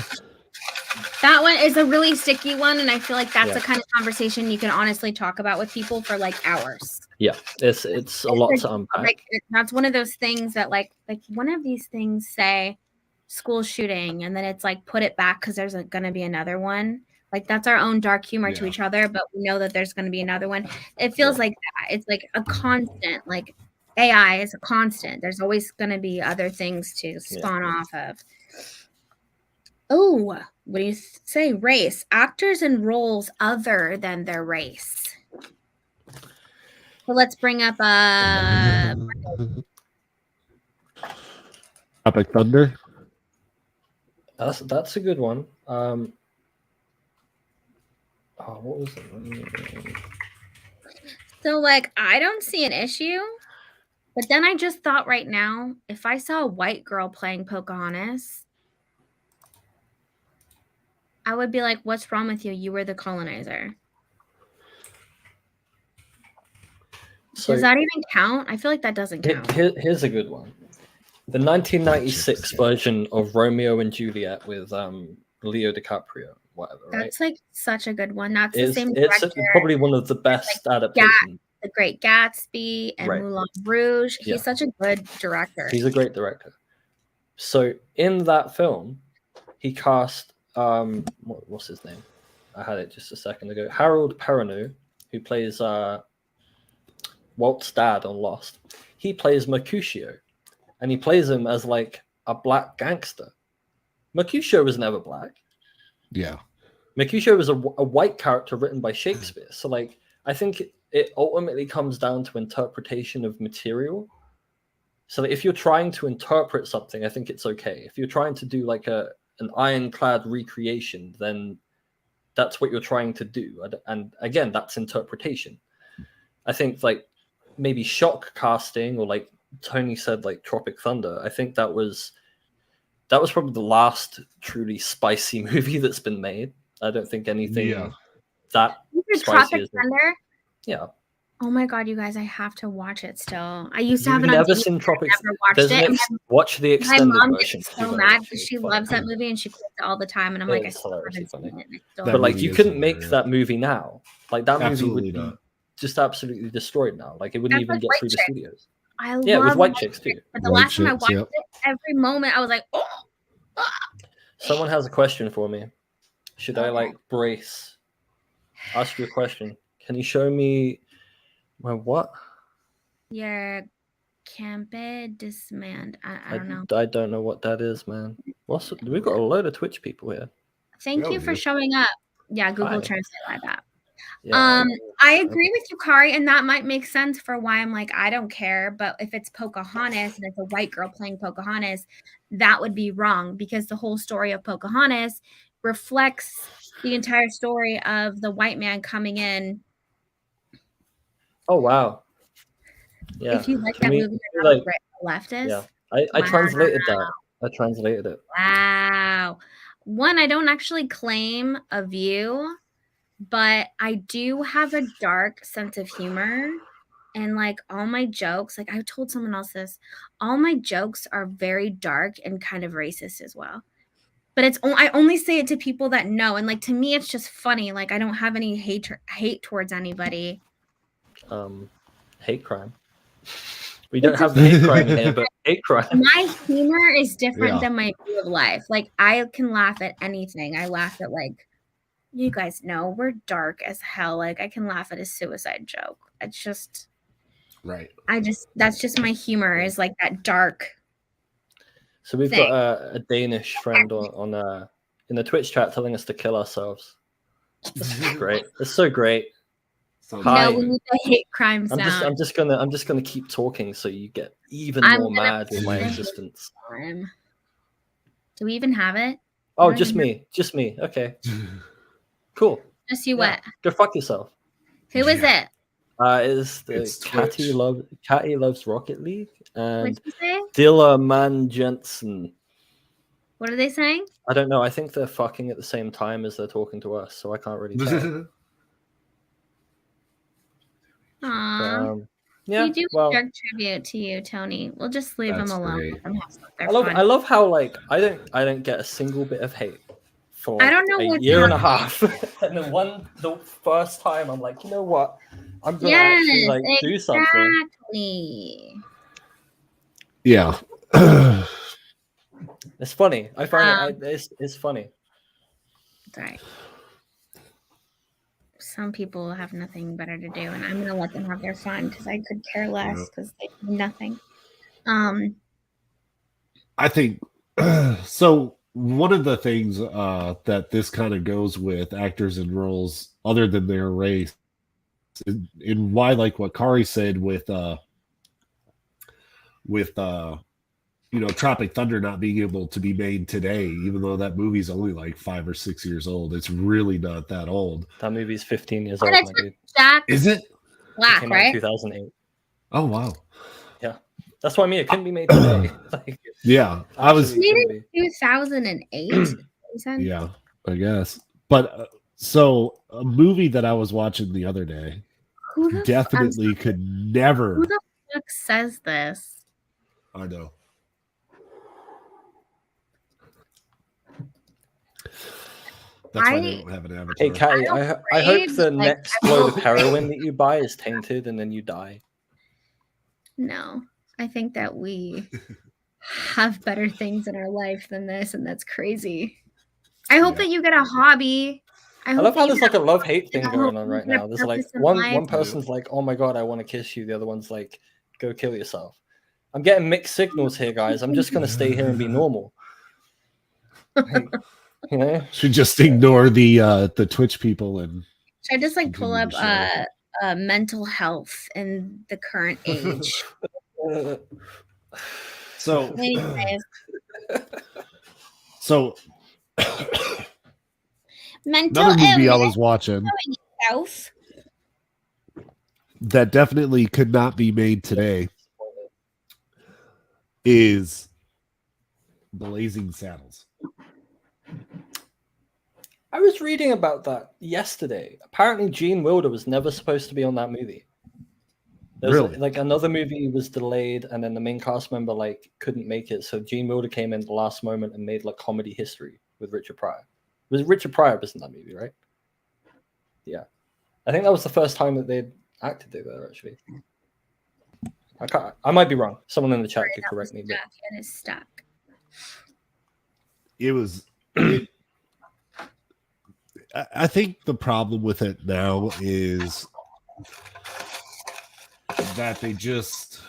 [SPEAKER 1] That one is a really sticky one, and I feel like that's the kind of conversation you can honestly talk about with people for like hours.
[SPEAKER 2] Yeah, it's a lot to unpack.
[SPEAKER 1] Like that's one of those things that like one of these things say school shooting, and then it's like put it back because there's going to be another one. Like that's our own dark humor to each other, but we know that there's going to be another one. It feels like that. It's like a constant. Like AI is a constant. There's always going to be other things to spawn off of. Oh, what do you say? Race. Actors in roles other than their race. So let's bring up
[SPEAKER 3] Tropic Thunder.
[SPEAKER 2] That's a good one. What was it?
[SPEAKER 1] So like I don't see an issue, but then I just thought right now, if I saw a white girl playing Pocahontas, I would be like, what's wrong with you? You were the colonizer. So, does that even count? I feel like that doesn't count.
[SPEAKER 2] Here's a good one. The 1996 version of Romeo and Juliet with Leo DiCaprio, whatever, right?
[SPEAKER 1] That's like such a good one. That's the same director.
[SPEAKER 2] It's probably one of the best adaptations.
[SPEAKER 1] The Great Gatsby and Moulin Rouge. He's such a good director.
[SPEAKER 2] He's a great director. So in that film, he cast what's his name? I had it just a second ago. Harold Perrineau, who plays Walt's dad on Lost. He plays Mercutio, and he plays him as like a black gangster. Mercutio was never black.
[SPEAKER 3] Yeah.
[SPEAKER 2] Mercutio was a white character written by Shakespeare. So like I think it ultimately comes down to interpretation of material. So that if you're trying to interpret something, I think it's okay. If you're trying to do like an ironclad recreation, then that's what you're trying to do. And again, that's interpretation. I think like maybe shock casting, or like Tony said, like Tropic Thunder. I think that was probably the last truly spicy movie that's been made. I don't think anything that spicy
[SPEAKER 1] Tropic Thunder.
[SPEAKER 2] Yeah.
[SPEAKER 1] Oh my god, you guys! I have to watch it still. I used to have
[SPEAKER 2] it on TV. Seen Tropic. I've never watched it. Watch the extended version.
[SPEAKER 1] My mom gets so mad because she loves that movie and she quotes it all the time, and I'm like, I still haven't seen it.
[SPEAKER 2] But like, you couldn't make that movie now. Like that movie would be just absolutely destroyed now. Like it wouldn't even get through the studios.
[SPEAKER 1] I love
[SPEAKER 2] with white chicks too.
[SPEAKER 1] But the last time I watched it, every moment I was like, oh.
[SPEAKER 2] Someone has a question for me. Should I like brace? Ask you a question. Can you show me? Well, what?
[SPEAKER 1] Your Campe Dismand. I don't know.
[SPEAKER 2] I don't know what that is, man. We've got a load of Twitch people here.
[SPEAKER 1] Thank you for showing up. Yeah, Google Translate like that.
[SPEAKER 2] Yeah.
[SPEAKER 1] I agree with you, Kari, and that might make sense for why I'm like, I don't care. But if it's Pocahontas and it's a white girl playing Pocahontas, that would be wrong because the whole story of Pocahontas reflects the entire story of the white man coming in.
[SPEAKER 2] Oh wow. Yeah.
[SPEAKER 1] If you like
[SPEAKER 2] Can
[SPEAKER 1] that
[SPEAKER 2] we
[SPEAKER 1] movie, you're not
[SPEAKER 2] like
[SPEAKER 1] a leftist.
[SPEAKER 2] yeah. I translated that. I translated it.
[SPEAKER 1] Wow. One, I don't actually claim a view, but I do have a dark sense of humor. And like all my jokes, like I told someone else this, all my jokes are very dark and kind of racist as well. But I only say it to people that know, and like to me, it's just funny. Like I don't have any hate towards anybody.
[SPEAKER 2] Hate crime. We don't have hate crime here, but hate crime.
[SPEAKER 1] My humor is different than my view of life. Like I can laugh at anything. I laugh at like, you guys know we're dark as hell. Like I can laugh at a suicide joke. It's just
[SPEAKER 3] right.
[SPEAKER 1] That's just my humor is like that dark.
[SPEAKER 2] So we've got a Danish friend on in the Twitch chat telling us to kill ourselves. This is great. It's so great. Hi.
[SPEAKER 1] No, we need to hate crimes now.
[SPEAKER 2] I'm just gonna keep talking so you get even more mad with my existence.
[SPEAKER 1] Do we even have it?
[SPEAKER 2] Oh, just me. Okay. Cool.
[SPEAKER 1] Just you what?
[SPEAKER 2] Go fuck yourself.
[SPEAKER 1] Who is it?
[SPEAKER 2] It's Catty loves Rocket League and
[SPEAKER 1] What'd you say?
[SPEAKER 2] Dilla Man Jensen.
[SPEAKER 1] What are they saying?
[SPEAKER 2] I don't know. I think they're fucking at the same time as they're talking to us, so I can't really tell.
[SPEAKER 1] Aww.
[SPEAKER 2] Yeah,
[SPEAKER 1] we do a dark tribute to you, Tony. We'll just leave them alone.
[SPEAKER 2] I love how like I don't get a single bit of hate for
[SPEAKER 1] I don't know
[SPEAKER 2] a year and a half, and then the first time I'm like, you know what, I'm gonna actually like do something.
[SPEAKER 3] Yeah,
[SPEAKER 2] it's funny. I find it's funny.
[SPEAKER 1] Right. Some people have nothing better to do, and I'm gonna let them have their fun because I could care less because they do nothing.
[SPEAKER 3] I think so. One of the things that this kind of goes with actors in roles other than their race, and why, like what Kari said with Tropic Thunder not being able to be made today, even though that movie's only like 5 or 6 years old. It's really not that old.
[SPEAKER 2] That movie's 15 years old, my dude.
[SPEAKER 3] Is it?
[SPEAKER 1] Black,
[SPEAKER 2] it
[SPEAKER 1] right?
[SPEAKER 2] 2008.
[SPEAKER 3] Oh wow.
[SPEAKER 2] Yeah, that's what I mean. It couldn't be made today. Like,
[SPEAKER 3] yeah, I was.
[SPEAKER 1] Made in 2008.
[SPEAKER 3] Yeah, I guess. But so a movie that I was watching the other day definitely could never.
[SPEAKER 1] Who the fuck says this?
[SPEAKER 3] I know. That's why they don't have an avatar.
[SPEAKER 2] Hey, Catty, I hope the next load of heroin that you buy is tainted and then you die.
[SPEAKER 1] No, I think that we have better things in our life than this, and that's crazy. I hope that you get a hobby.
[SPEAKER 2] I love how there's like a love-hate thing going on right now. There's like one person's like, oh my god, I want to kiss you. The other one's like, go kill yourself. I'm getting mixed signals here, guys. I'm just going to stay here and be normal. Like, you know?
[SPEAKER 3] Should just ignore the Twitch people and.
[SPEAKER 1] Should I just like pull up mental health in the current age?
[SPEAKER 3] So.
[SPEAKER 1] Anyways.
[SPEAKER 3] So.
[SPEAKER 1] Mental
[SPEAKER 3] another movie
[SPEAKER 1] illness.
[SPEAKER 3] I was watching that definitely could not be made today is Blazing Saddles.
[SPEAKER 2] I was reading about that yesterday. Apparently, Gene Wilder was never supposed to be on that movie.
[SPEAKER 3] Really?
[SPEAKER 2] Like another movie was delayed, and then the main cast member like couldn't make it. So Gene Wilder came in at the last moment and made like comedy history with Richard Pryor. It was Richard Pryor was in that movie, right? Yeah, I think that was the first time that they'd acted together. Actually, I might be wrong. Someone in the chat could correct me.
[SPEAKER 1] It is stuck.
[SPEAKER 3] It was. I think the problem with it now is that they just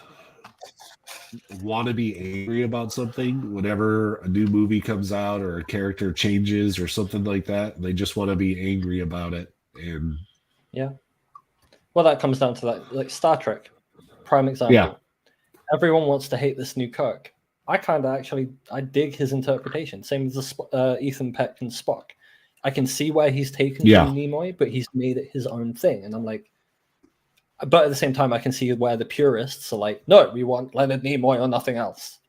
[SPEAKER 3] want to be angry about something whenever a new movie comes out or a character changes or something like that. They just want to be angry about it, and
[SPEAKER 2] Yeah. Well, that comes down to that, like Star Trek, prime example.
[SPEAKER 3] Yeah.
[SPEAKER 2] Everyone wants to hate this new Kirk. I kind of actually I dig his interpretation. Same as the Ethan Peck and Spock. I can see where he's taken from Nimoy, but he's made it his own thing, and I'm like. But at the same time, I can see where the purists are like, no, we want Leonard Nimoy or nothing else.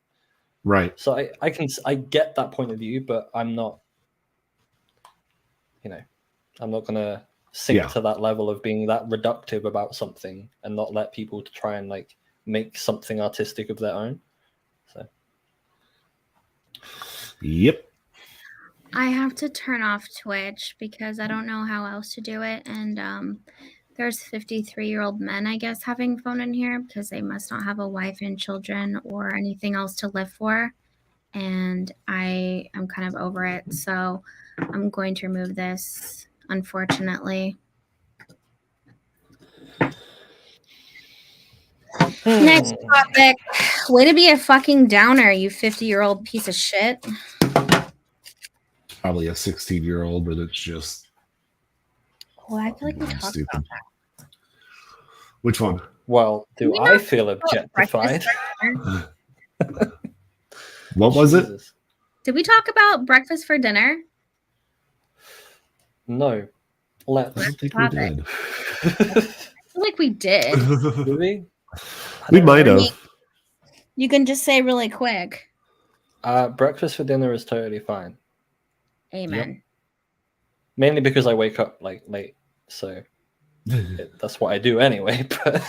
[SPEAKER 3] Right.
[SPEAKER 2] So I get that point of view, but I'm not, I'm not gonna sink to that level of being that reductive about something and not let people to try and like make something artistic of their own. So.
[SPEAKER 3] Yep.
[SPEAKER 1] I have to turn off Twitch because I don't know how else to do it, and there's 53-year-old men, I guess, having phone in here because they must not have a wife and children or anything else to live for. And I am kind of over it. So I'm going to remove this, unfortunately. Next topic. Way to be a fucking downer, you 50-year-old piece of shit.
[SPEAKER 3] Probably a 16-year-old, but it's just.
[SPEAKER 1] Oh, I feel like we talked about that.
[SPEAKER 3] Which one?
[SPEAKER 2] Well, do I feel objectified?
[SPEAKER 3] What was it?
[SPEAKER 1] Did we talk about breakfast for dinner?
[SPEAKER 2] No.
[SPEAKER 3] I don't think we did.
[SPEAKER 1] I feel like we did.
[SPEAKER 2] Did we?
[SPEAKER 3] We might have.
[SPEAKER 1] You can just say really quick.
[SPEAKER 2] Breakfast for dinner is totally fine.
[SPEAKER 1] Amen.
[SPEAKER 2] Yep. Mainly because I wake up like late, so that's what I do anyway. But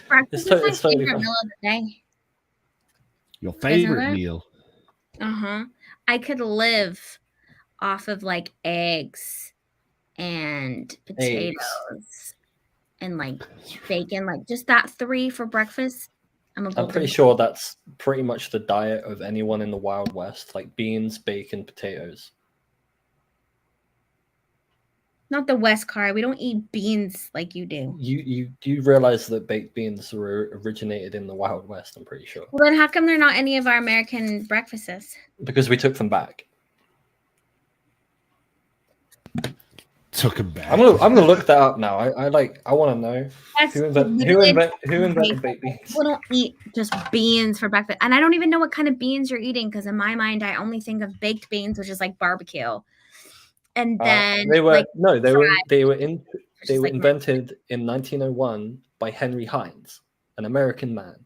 [SPEAKER 1] breakfast is my favorite meal of the day.
[SPEAKER 3] Your favorite meal?
[SPEAKER 1] I could live off of like eggs and potatoes and like bacon, like just that 3 for breakfast. I'm
[SPEAKER 2] pretty sure that's pretty much the diet of anyone in the Wild West, like beans, bacon, potatoes.
[SPEAKER 1] Not the West, Kari. We don't eat beans like you do.
[SPEAKER 2] You realize that baked beans were originated in the Wild West, I'm pretty sure.
[SPEAKER 1] Well, then how come they're not any of our American breakfasts?
[SPEAKER 2] Because we took them back.
[SPEAKER 3] Took them back.
[SPEAKER 2] I'm gonna look that up now. I want to know who invented baked beans.
[SPEAKER 1] People don't eat just beans for breakfast, and I don't even know what kind of beans you're eating because in my mind I only think of baked beans, which is like barbecue. And then
[SPEAKER 2] they were
[SPEAKER 1] like,
[SPEAKER 2] invented in 1901 by Henry Hines, an American man.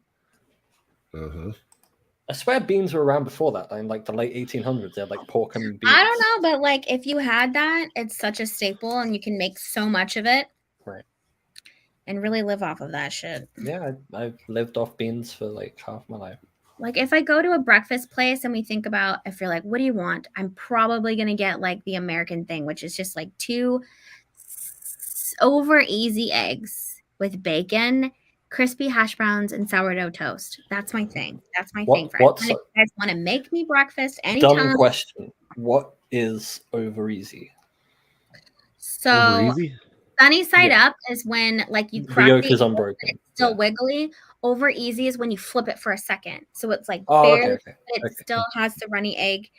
[SPEAKER 2] I swear beans were around before that, in like the late 1800s. They had like pork and beans.
[SPEAKER 1] I don't know, but like if you had that, it's such a staple, and you can make so much of it,
[SPEAKER 2] right?
[SPEAKER 1] And really live off of that shit.
[SPEAKER 2] Yeah, I've lived off beans for like half my life.
[SPEAKER 1] Like if I go to a breakfast place and we think about, if you're like, what do you want? I'm probably going to get like the American thing, which is just like 2 over easy eggs with bacon, crispy hash browns, and sourdough toast. That's my thing. That's my thing. For if you guys want to make me breakfast anytime.
[SPEAKER 2] Dumb question. What is over easy?
[SPEAKER 1] So over easy? Sunny side up is when like you crack
[SPEAKER 2] the yolk is unbroken.
[SPEAKER 1] It's still wiggly. Over easy is when you flip it for a second. So it's like barely,
[SPEAKER 2] okay.
[SPEAKER 1] It still has the runny egg.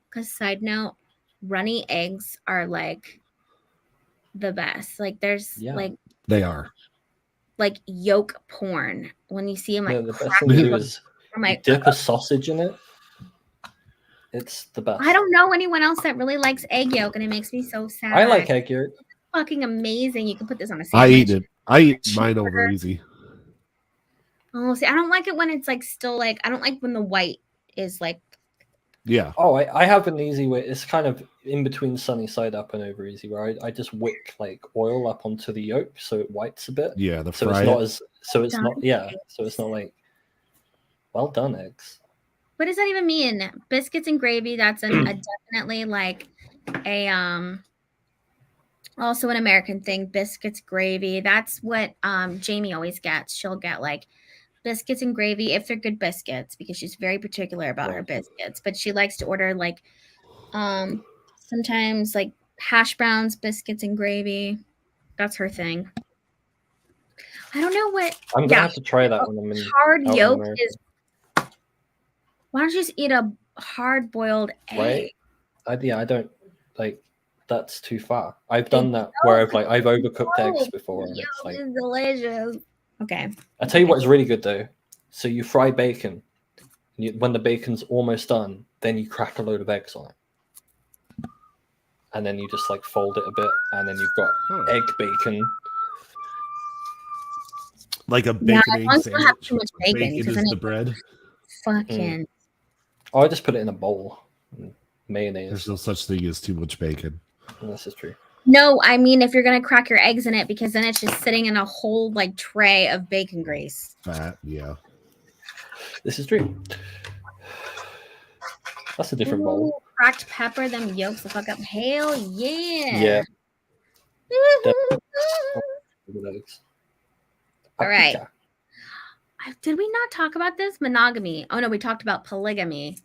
[SPEAKER 1] Because side note, runny eggs are like the best. Like there's like
[SPEAKER 3] they are
[SPEAKER 1] like yolk porn when you see them like
[SPEAKER 2] the best thing to do is dip a sausage in it. It's the best.
[SPEAKER 1] I don't know anyone else that really likes egg yolk, and it makes me so sad.
[SPEAKER 2] I like egg yolk.
[SPEAKER 1] It's fucking amazing. You can put this on a sandwich.
[SPEAKER 3] I eat it. I eat mine over easy.
[SPEAKER 1] Oh, see, I don't like it when it's like still like, I don't like when the white is like.
[SPEAKER 3] Yeah.
[SPEAKER 2] Oh, I have an easy way. It's kind of in between sunny side up and over easy, where I just wick like oil up onto the yolk so it whites a bit.
[SPEAKER 3] Yeah,
[SPEAKER 2] so it's not like well done eggs.
[SPEAKER 1] What does that even mean? Biscuits and gravy. That's a definitely like a also an American thing. Biscuits, gravy. That's what Jamie always gets. She'll get like biscuits and gravy if they're good biscuits because she's very particular about her biscuits. But she likes to order like sometimes like hash browns, biscuits and gravy. That's her thing. I don't know what.
[SPEAKER 2] I'm gonna have to try that when I'm in
[SPEAKER 1] hard yolk is. Why don't you just eat a hard boiled egg?
[SPEAKER 2] Right? I don't like. that's too far. I've done that where I've overcooked eggs before, and it's like
[SPEAKER 1] delicious. Okay.
[SPEAKER 2] I tell you what is really good though. So you fry bacon, and when the bacon's almost done, then you crack a load of eggs on it, and then you just like fold it a bit, and then you've got egg bacon.
[SPEAKER 3] Like a bacon egg sandwich.
[SPEAKER 1] Have too much bacon
[SPEAKER 3] is the bread.
[SPEAKER 1] Fucking.
[SPEAKER 2] Oh, I just put it in a bowl. Mayonnaise.
[SPEAKER 3] There's no such thing as too much bacon.
[SPEAKER 2] This is true.
[SPEAKER 1] No, I mean if you're gonna crack your eggs in it, because then it's just sitting in a whole like tray of bacon grease.
[SPEAKER 3] Fat, yeah.
[SPEAKER 2] This is true. That's a different bowl.
[SPEAKER 1] Cracked pepper, them yolks the fuck up. Hell yeah.
[SPEAKER 2] Yeah.
[SPEAKER 1] All right. Did we not talk about this? Monogamy. Oh no, we talked about polygamy.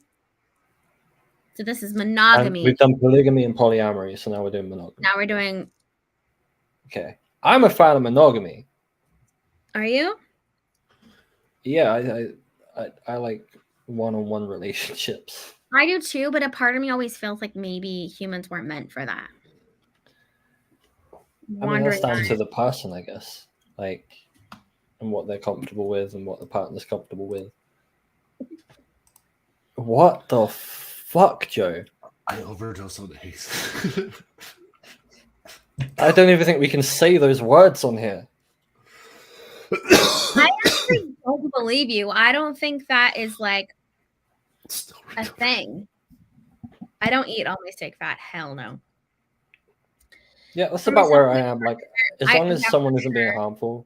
[SPEAKER 1] So this is monogamy.
[SPEAKER 2] We've done polygamy and polyamory, so now we're doing monogamy.
[SPEAKER 1] Now we're doing.
[SPEAKER 2] Okay, I'm a fan of monogamy.
[SPEAKER 1] Are you?
[SPEAKER 2] Yeah, I like one-on-one relationships.
[SPEAKER 1] I do too, but a part of me always feels like maybe humans weren't meant for that.
[SPEAKER 2] I mean, that's down to the person, I guess. Like, and what they're comfortable with, and what the partner's comfortable with. What the fuck, Joe?
[SPEAKER 3] I overdose on eggs.
[SPEAKER 2] I don't even think we can say those words on here.
[SPEAKER 1] I actually don't believe you. I don't think that is like a thing. I don't eat all my steak fat. Hell no.
[SPEAKER 2] Yeah, that's about where I am. Like, as long as someone isn't being harmful,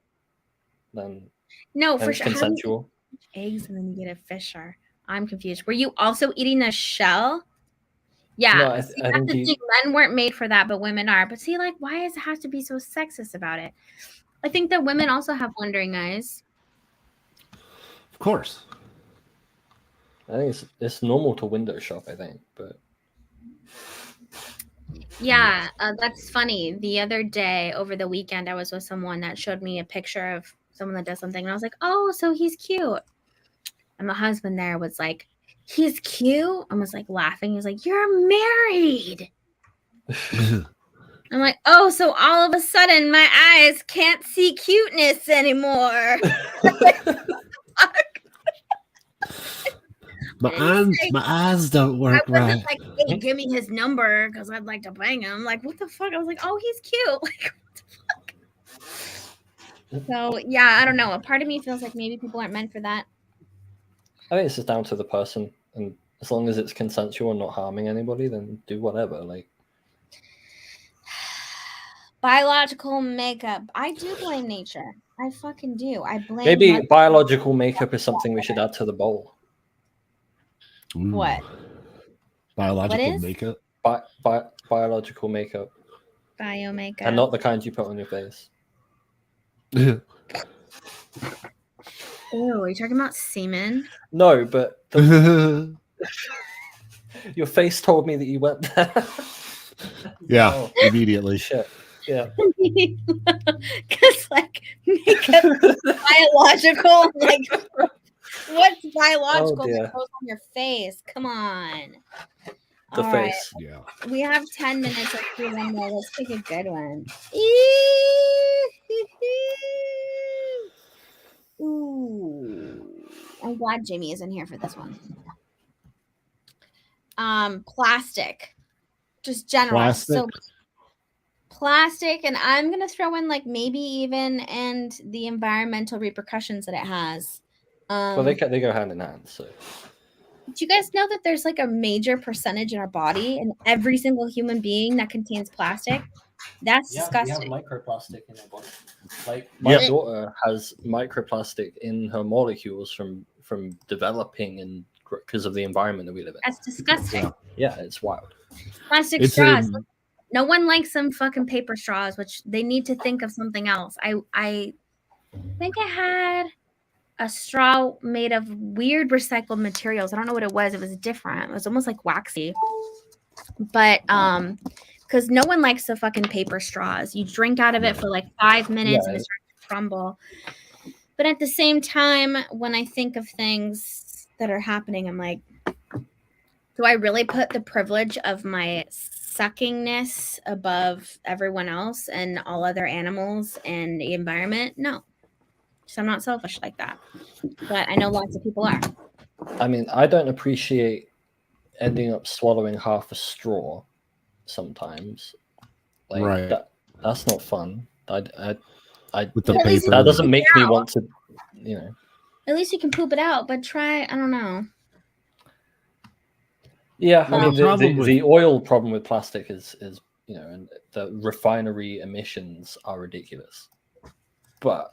[SPEAKER 2] then
[SPEAKER 1] no, for sure.
[SPEAKER 2] Consensual.
[SPEAKER 1] Eggs and then you get a fisher. I'm confused. Were you also eating a shell? Yeah.
[SPEAKER 2] No,
[SPEAKER 1] I think men weren't made for that, but women are. But see, like, why does it have to be so sexist about it? I think that women also have wandering eyes.
[SPEAKER 3] Of course.
[SPEAKER 2] I think it's normal to window shop, I think, but
[SPEAKER 1] yeah, that's funny. The other day over the weekend, I was with someone that showed me a picture of someone that does something, and I was like, "Oh, so he's cute." And my husband there was like, "He's cute." I was like laughing. He was like, "You're married." I'm like, "Oh, so all of a sudden my eyes can't see cuteness anymore."
[SPEAKER 3] My eyes don't work
[SPEAKER 1] I wasn't
[SPEAKER 3] right.
[SPEAKER 1] like, "Hey, give me his number because I'd like to bang him." Like, what the fuck? I was like, "Oh, he's cute." Like, what the fuck? So yeah, I don't know. A part of me feels like maybe people aren't meant for that.
[SPEAKER 2] I think it's just down to the person, and as long as it's consensual and not harming anybody, then do whatever. Like,
[SPEAKER 1] biological makeup. I do blame nature. I fucking do. I blame.
[SPEAKER 2] Maybe biological makeup is something we should add to the bowl.
[SPEAKER 1] What?
[SPEAKER 3] Biological makeup?
[SPEAKER 2] Biological makeup.
[SPEAKER 1] Bio makeup.
[SPEAKER 2] And not the kind you put on your face.
[SPEAKER 3] Yeah.
[SPEAKER 1] Oh, are you talking about semen?
[SPEAKER 2] No, but your face told me that you went there.
[SPEAKER 3] Yeah, immediately.
[SPEAKER 2] Shit. Yeah.
[SPEAKER 1] Because like makeup biological, like what's biological that goes on your face? Come on.
[SPEAKER 2] The
[SPEAKER 1] all
[SPEAKER 2] face.
[SPEAKER 1] Right.
[SPEAKER 3] Yeah.
[SPEAKER 1] We have 10 minutes. Let's do one more. Let's pick a good one. Ooh. I'm glad Jamie isn't here for this one. Plastic. Just general.
[SPEAKER 3] Plastic.
[SPEAKER 1] So plastic, and I'm gonna throw in like maybe even and the environmental repercussions that it has.
[SPEAKER 2] Well, they go hand in hand. So,
[SPEAKER 1] do you guys know that there's like a major percentage in our body, in every single human being, that contains plastic? That's disgusting.
[SPEAKER 2] We have microplastic in our body. Like my daughter has microplastic in her molecules from developing and because of the environment that we live in.
[SPEAKER 1] That's disgusting.
[SPEAKER 2] Yeah, it's wild.
[SPEAKER 1] Plastic straws. No one likes some fucking paper straws, which they need to think of something else. I think I had a straw made of weird recycled materials. I don't know what it was. It was different. It was almost like waxy. But because no one likes the fucking paper straws. You drink out of it for like 5 minutes and it starts to crumble. But at the same time, when I think of things that are happening, I'm like, do I really put the privilege of my suckingness above everyone else and all other animals and the environment. No. So I'm not selfish like that. But I know lots of people are.
[SPEAKER 2] I mean, I don't appreciate ending up swallowing half a straw sometimes. Like
[SPEAKER 3] Right.
[SPEAKER 2] that's not fun.
[SPEAKER 3] With the
[SPEAKER 1] At least
[SPEAKER 3] paper.
[SPEAKER 2] That doesn't make me
[SPEAKER 1] out.
[SPEAKER 2] want to, you know.
[SPEAKER 1] At least you can poop it out, but try, I don't know.
[SPEAKER 2] Yeah, I
[SPEAKER 3] Well,
[SPEAKER 2] mean,
[SPEAKER 3] the problem
[SPEAKER 2] the oil problem with plastic is you know, and the refinery emissions are ridiculous. But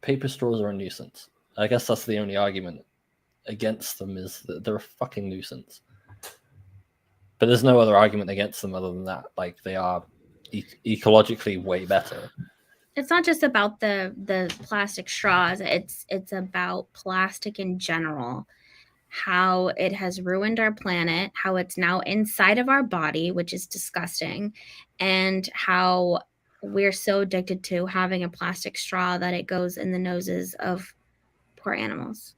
[SPEAKER 2] paper straws are a nuisance. I guess that's the only argument against them, is that they're a fucking nuisance. But there's no other argument against them other than that. Like, they are ecologically way better.
[SPEAKER 1] It's not just about the plastic straws. It's about plastic in general. How it has ruined our planet, how it's now inside of our body, which is disgusting, and how we're so addicted to having a plastic straw that it goes in the noses of poor animals.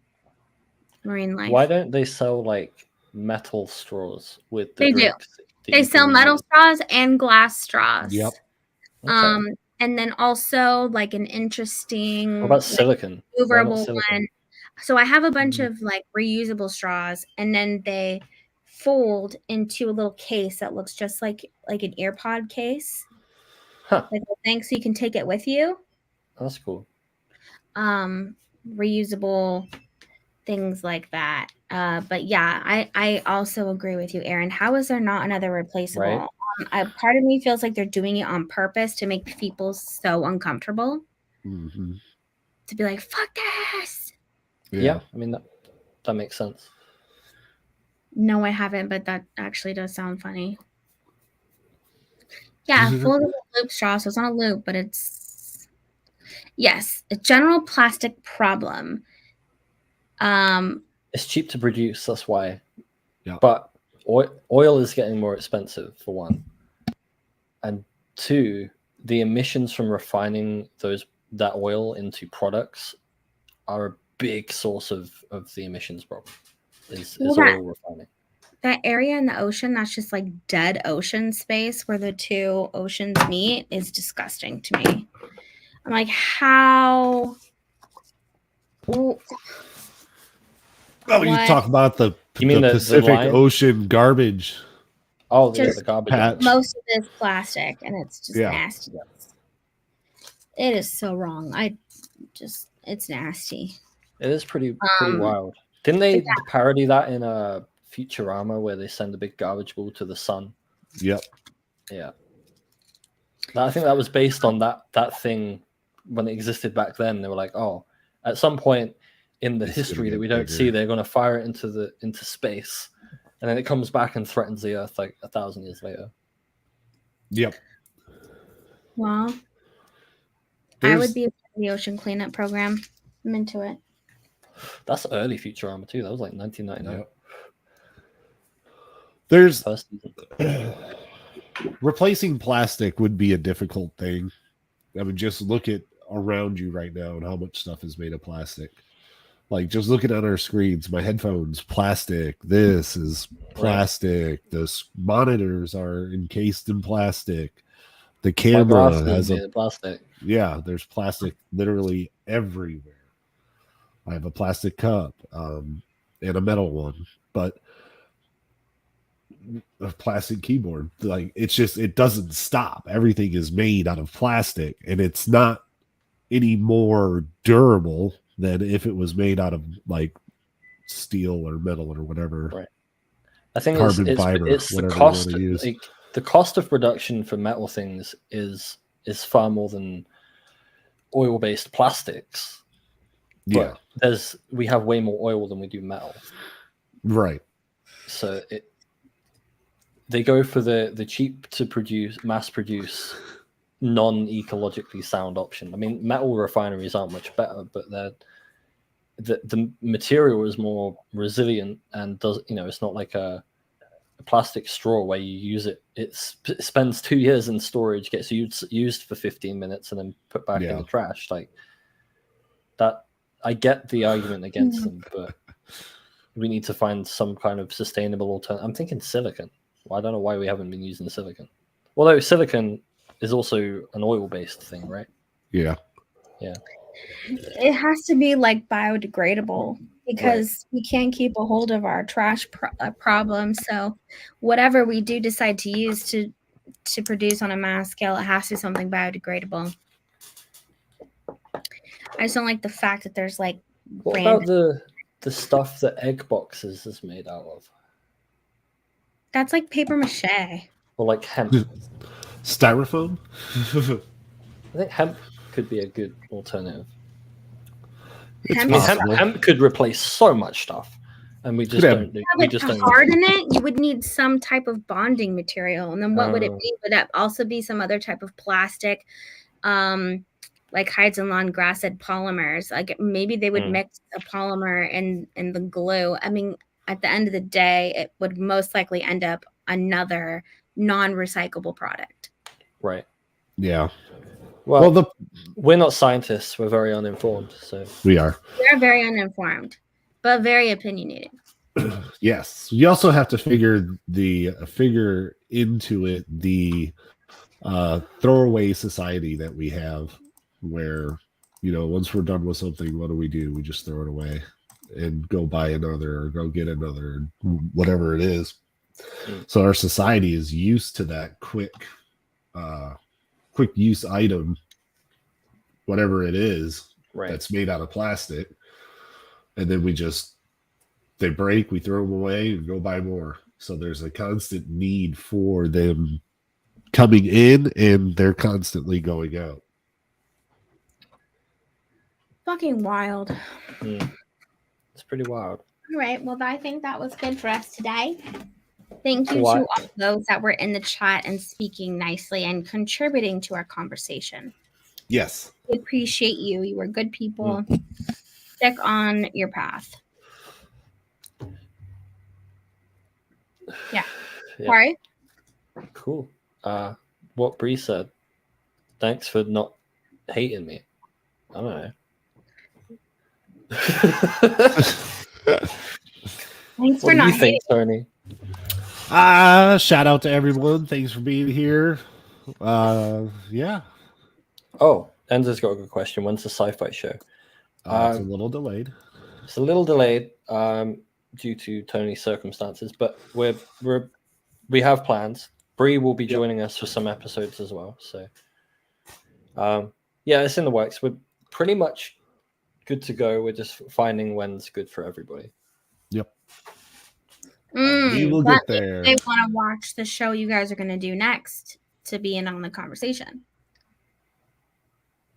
[SPEAKER 1] Marine life.
[SPEAKER 2] Why don't they sell like metal straws with the
[SPEAKER 1] They
[SPEAKER 2] drinks?
[SPEAKER 1] They sell metal straws and glass straws.
[SPEAKER 3] Yep.
[SPEAKER 2] Okay.
[SPEAKER 1] And then also like an interesting,
[SPEAKER 2] What about silicon?
[SPEAKER 1] maneuverable one. So I have a bunch of like reusable straws, and then they fold into a little case that looks just like an earpod case.
[SPEAKER 2] Huh.
[SPEAKER 1] Like a thing, so you can take it with you.
[SPEAKER 2] That's cool.
[SPEAKER 1] Reusable things like that. But yeah, I also agree with you, Aaron. How is there not another replaceable?
[SPEAKER 2] Right.
[SPEAKER 1] Part of me feels like they're doing it on purpose to make people so uncomfortable.
[SPEAKER 3] Mm-hmm.
[SPEAKER 1] To be like, fuck this.
[SPEAKER 2] Yeah, I mean that makes sense.
[SPEAKER 1] No, I haven't, but that actually does sound funny. Yeah, foldable loop straw, so it's not a loop, but it's yes, a general plastic problem.
[SPEAKER 2] It's cheap to produce, that's why.
[SPEAKER 3] Yeah.
[SPEAKER 2] But oil is getting more expensive, for one, and two, the emissions from refining that oil into products are a big source of the emissions problem. Is oil refining.
[SPEAKER 1] That area in the ocean that's just like dead ocean space where the two oceans meet is disgusting to me. I'm like, how?
[SPEAKER 3] Oh, you talk about the Pacific Ocean garbage.
[SPEAKER 2] Oh, yeah, the garbage.
[SPEAKER 3] Patch.
[SPEAKER 1] Most of it is plastic, and it's just nasty. It is so wrong. It's nasty.
[SPEAKER 2] It is pretty wild. Didn't they parody that in a Futurama where they send a big garbage ball to the sun?
[SPEAKER 3] Yep.
[SPEAKER 2] Yeah. I think that was based on that thing when it existed back then. They were like, oh, at some point in the history that we don't see, they're going to fire it into space, and then it comes back and threatens the Earth like 1,000 years later.
[SPEAKER 3] Yep.
[SPEAKER 1] Well, I would be a part of the ocean cleanup program. I'm into it.
[SPEAKER 2] That's early Futurama too. That was like 1999.
[SPEAKER 3] Yep. There's replacing plastic would be a difficult thing. I mean, just look at around you right now and how much stuff is made of plastic. Like, just looking at our screens, my headphones, plastic. This is plastic. Right. The monitors are encased in plastic. The camera has
[SPEAKER 2] plastic.
[SPEAKER 3] Yeah, there's plastic literally everywhere. I have a plastic cup and a metal one, but a plastic keyboard. Like, it doesn't stop. Everything is made out of plastic, and it's not any more durable than if it was made out of like steel or metal or whatever.
[SPEAKER 2] Right. I think
[SPEAKER 3] carbon fiber.
[SPEAKER 2] It's the cost. Like, the cost of production for metal things is far more than oil-based plastics.
[SPEAKER 3] Yeah,
[SPEAKER 2] but we have way more oil than we do metal.
[SPEAKER 3] Right.
[SPEAKER 2] So they go for the cheap to mass produce, non-ecologically sound option. I mean, metal refineries aren't much better, but the material is more resilient and it's not like a plastic straw where you use it. It spends 2 years in storage, gets used for 15 minutes, and then put back in the trash. Like that, I get the argument against them, but we need to find some kind of sustainable alternative. I'm thinking silicon. Well, I don't know why we haven't been using silicon. Although silicon is also an oil-based thing, right?
[SPEAKER 3] Yeah.
[SPEAKER 2] Yeah.
[SPEAKER 1] It has to be like biodegradable because we can't keep a hold of our trash problem. So whatever we do decide to use to produce on a mass scale, it has to be something biodegradable. I just don't like the fact that there's like.
[SPEAKER 2] What about the stuff that egg boxes is made out of?
[SPEAKER 1] That's like paper mache.
[SPEAKER 2] Or like hemp.
[SPEAKER 3] Styrofoam?
[SPEAKER 2] I think hemp could be a good alternative.
[SPEAKER 3] Hemp
[SPEAKER 2] could replace so much stuff, and we just don't. We just don't.
[SPEAKER 1] Harden it. You would need some type of bonding material, and then what would it be? Would that also be some other type of plastic, like Heidelberg grass-fed polymers? Like maybe they would mix a polymer in the glue. I mean, at the end of the day, it would most likely end up another non-recyclable product.
[SPEAKER 2] Right.
[SPEAKER 3] Yeah.
[SPEAKER 2] Well, we're not scientists. We're very uninformed. So
[SPEAKER 3] we are.
[SPEAKER 1] We're very uninformed, but very opinionated.
[SPEAKER 3] Yes. You also have to figure into it the throwaway society that we have, where once we're done with something, what do? We just throw it away and go buy another or go get another, whatever it is. So our society is used to that quick use item, whatever it is, that's made out of plastic, and then they break, we throw them away and go buy more. So there's a constant need for them coming in, and they're constantly going out.
[SPEAKER 1] Fucking wild.
[SPEAKER 2] It's pretty wild.
[SPEAKER 1] All right. Well, I think that was good for us today. Thank you to all those that were in the chat and speaking nicely and contributing to our conversation.
[SPEAKER 3] Yes.
[SPEAKER 1] We appreciate you. You were good people. Stick on your path. Yeah. Kari?
[SPEAKER 2] Cool. What Bree said. Thanks for not hating me. I don't know.
[SPEAKER 1] Thanks for not hating.
[SPEAKER 2] Tony?
[SPEAKER 3] Shout out to everyone. Thanks for being here. Yeah.
[SPEAKER 2] Oh, Enzo's got a good question. When's the sci-fi show?
[SPEAKER 3] It's a little delayed.
[SPEAKER 2] It's a little delayed due to Tony's circumstances, but we have plans. Bree will be joining us for some episodes as well. So, yeah, it's in the works. We're pretty much good to go. We're just finding when's good for everybody.
[SPEAKER 3] Yep. We will get there.
[SPEAKER 1] If they want to watch the show you guys are going to do next to be in on the conversation.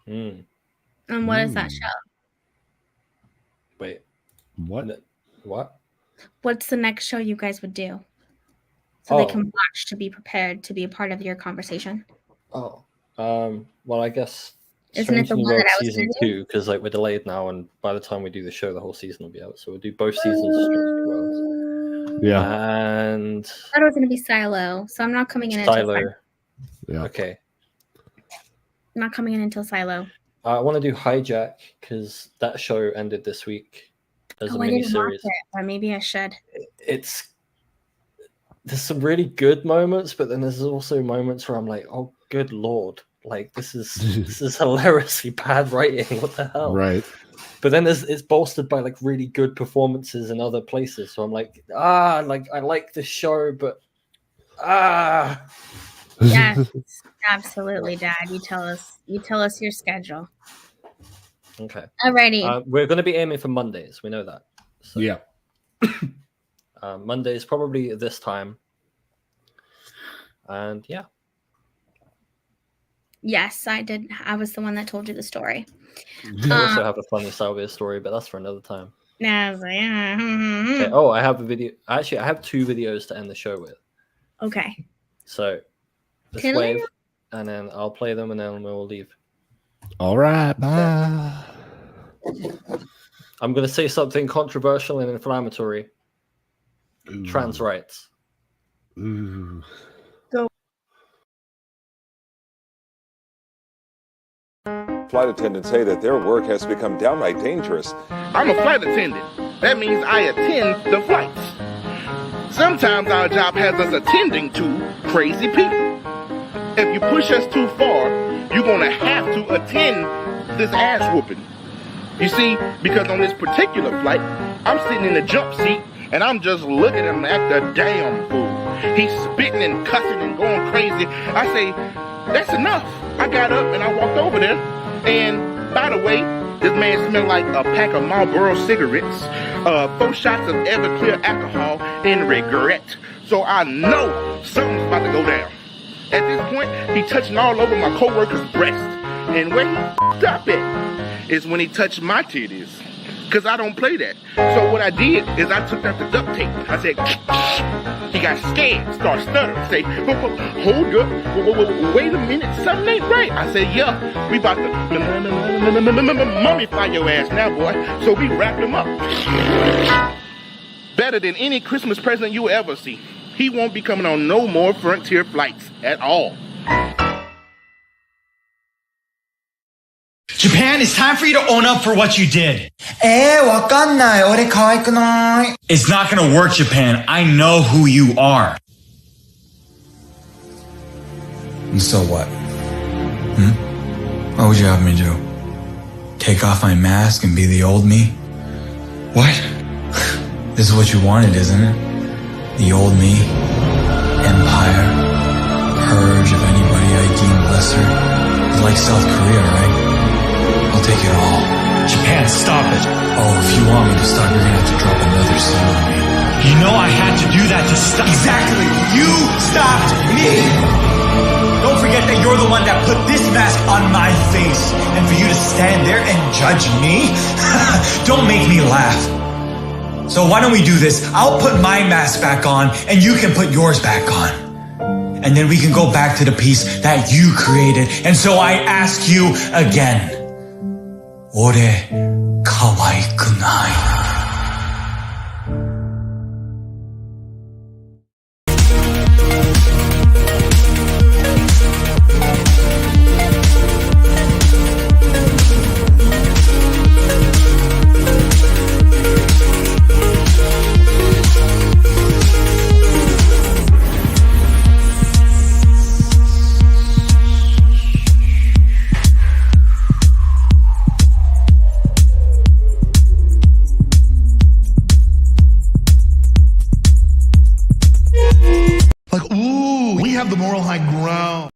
[SPEAKER 1] And what is that show?
[SPEAKER 2] Wait.
[SPEAKER 3] What?
[SPEAKER 2] What?
[SPEAKER 1] What's the next show you guys would do? So they can watch to be prepared to be a part of your conversation.
[SPEAKER 2] Oh. Well, I guess
[SPEAKER 1] isn't it the one that I was
[SPEAKER 2] season 2? Because we're delayed now, and by the time we do the show, the whole season will be out. So we'll do both seasons of Strange New Worlds.
[SPEAKER 3] Yeah.
[SPEAKER 2] And
[SPEAKER 1] I thought it was going to be Silo, so I'm not coming in until Silo.
[SPEAKER 3] Yeah.
[SPEAKER 2] Okay.
[SPEAKER 1] I'm not coming in until Silo.
[SPEAKER 2] I want to do Hijack because that show ended this week as a mini-series.
[SPEAKER 1] Or maybe I should.
[SPEAKER 2] There's some really good moments, but then there's also moments where I'm like, oh, good Lord. Like, this is hilariously bad writing. What the hell?
[SPEAKER 3] Right.
[SPEAKER 2] But then it's bolstered by like really good performances in other places. So I'm like, I like this show, but
[SPEAKER 1] Yes, absolutely, Dad. You tell us your schedule.
[SPEAKER 2] Okay.
[SPEAKER 1] Alrighty.
[SPEAKER 2] We're going to be aiming for Mondays. We know that. So,
[SPEAKER 3] yeah.
[SPEAKER 2] Mondays probably this time. And yeah.
[SPEAKER 1] Yes, I did. I was the one that told you the story.
[SPEAKER 2] I also have a funny salvia story, but that's for another time.
[SPEAKER 1] Yeah.
[SPEAKER 2] Okay. Oh, I have a video. Actually, I have 2 videos to end the show with.
[SPEAKER 1] Okay.
[SPEAKER 2] So, this wave, and then I'll play them, and then we'll leave.
[SPEAKER 3] All right. Bye.
[SPEAKER 2] I'm going to say something controversial and inflammatory. Ooh. Trans rights.
[SPEAKER 3] Ooh.
[SPEAKER 1] Go.
[SPEAKER 4] Flight attendants say that their work has become downright dangerous.
[SPEAKER 5] I'm a flight attendant.
[SPEAKER 4] That means I attend the flights. Sometimes our job has us attending to crazy people. If you push us too far, you're gonna have to attend this ass whooping. You see, because on this particular flight, I'm sitting in the jump seat and I'm just looking at him act a damn fool. He's spitting and cussing and going crazy. I say, that's enough. I got up and I walked over there. And by the way, this man smelled like a pack of Marlboro cigarettes, 4 shots of Everclear alcohol, and regret. So I know something's about to go down. At this point, he touching all over my coworker's breast. And where he f***ed up at is when he touched my titties. Because I don't play that. So what I did is I took out the duct tape. I said, he got scared, started stuttering. Say, hold up, wait a minute, something ain't right. I said, yeah, we about to mummify your ass now, boy. So we wrapped him up. Better than any Christmas present you will ever see. He won't be coming on no more Frontier flights at all.
[SPEAKER 5] Japan, it's time for you to own up for what you did.
[SPEAKER 6] わかんない。俺可愛くない。
[SPEAKER 5] It's not gonna work, Japan. I know who you are.
[SPEAKER 6] And so what? What would you have me do? Take off my mask and be the old me? What? This is what you wanted, isn't it? The old me? Empire? Purge of anybody I deem lesser? It's like South Korea, right? I'll take it all.
[SPEAKER 5] Japan, stop it.
[SPEAKER 6] Oh, if you want me to stop, you're gonna have to drop another scene on me.
[SPEAKER 5] You know I had to do that to stop.
[SPEAKER 6] Exactly! You stopped me!
[SPEAKER 5] Don't forget that you're the one that put this mask on my face.
[SPEAKER 6] And for you to stand there and judge me?
[SPEAKER 5] Don't make me laugh.
[SPEAKER 6] So why don't we do this? I'll put my mask back on, and you can put yours back on. And then we can go back to the piece that you created. And so I ask you again. 俺、可愛くない。
[SPEAKER 7] Like, ooh, we have the moral high ground.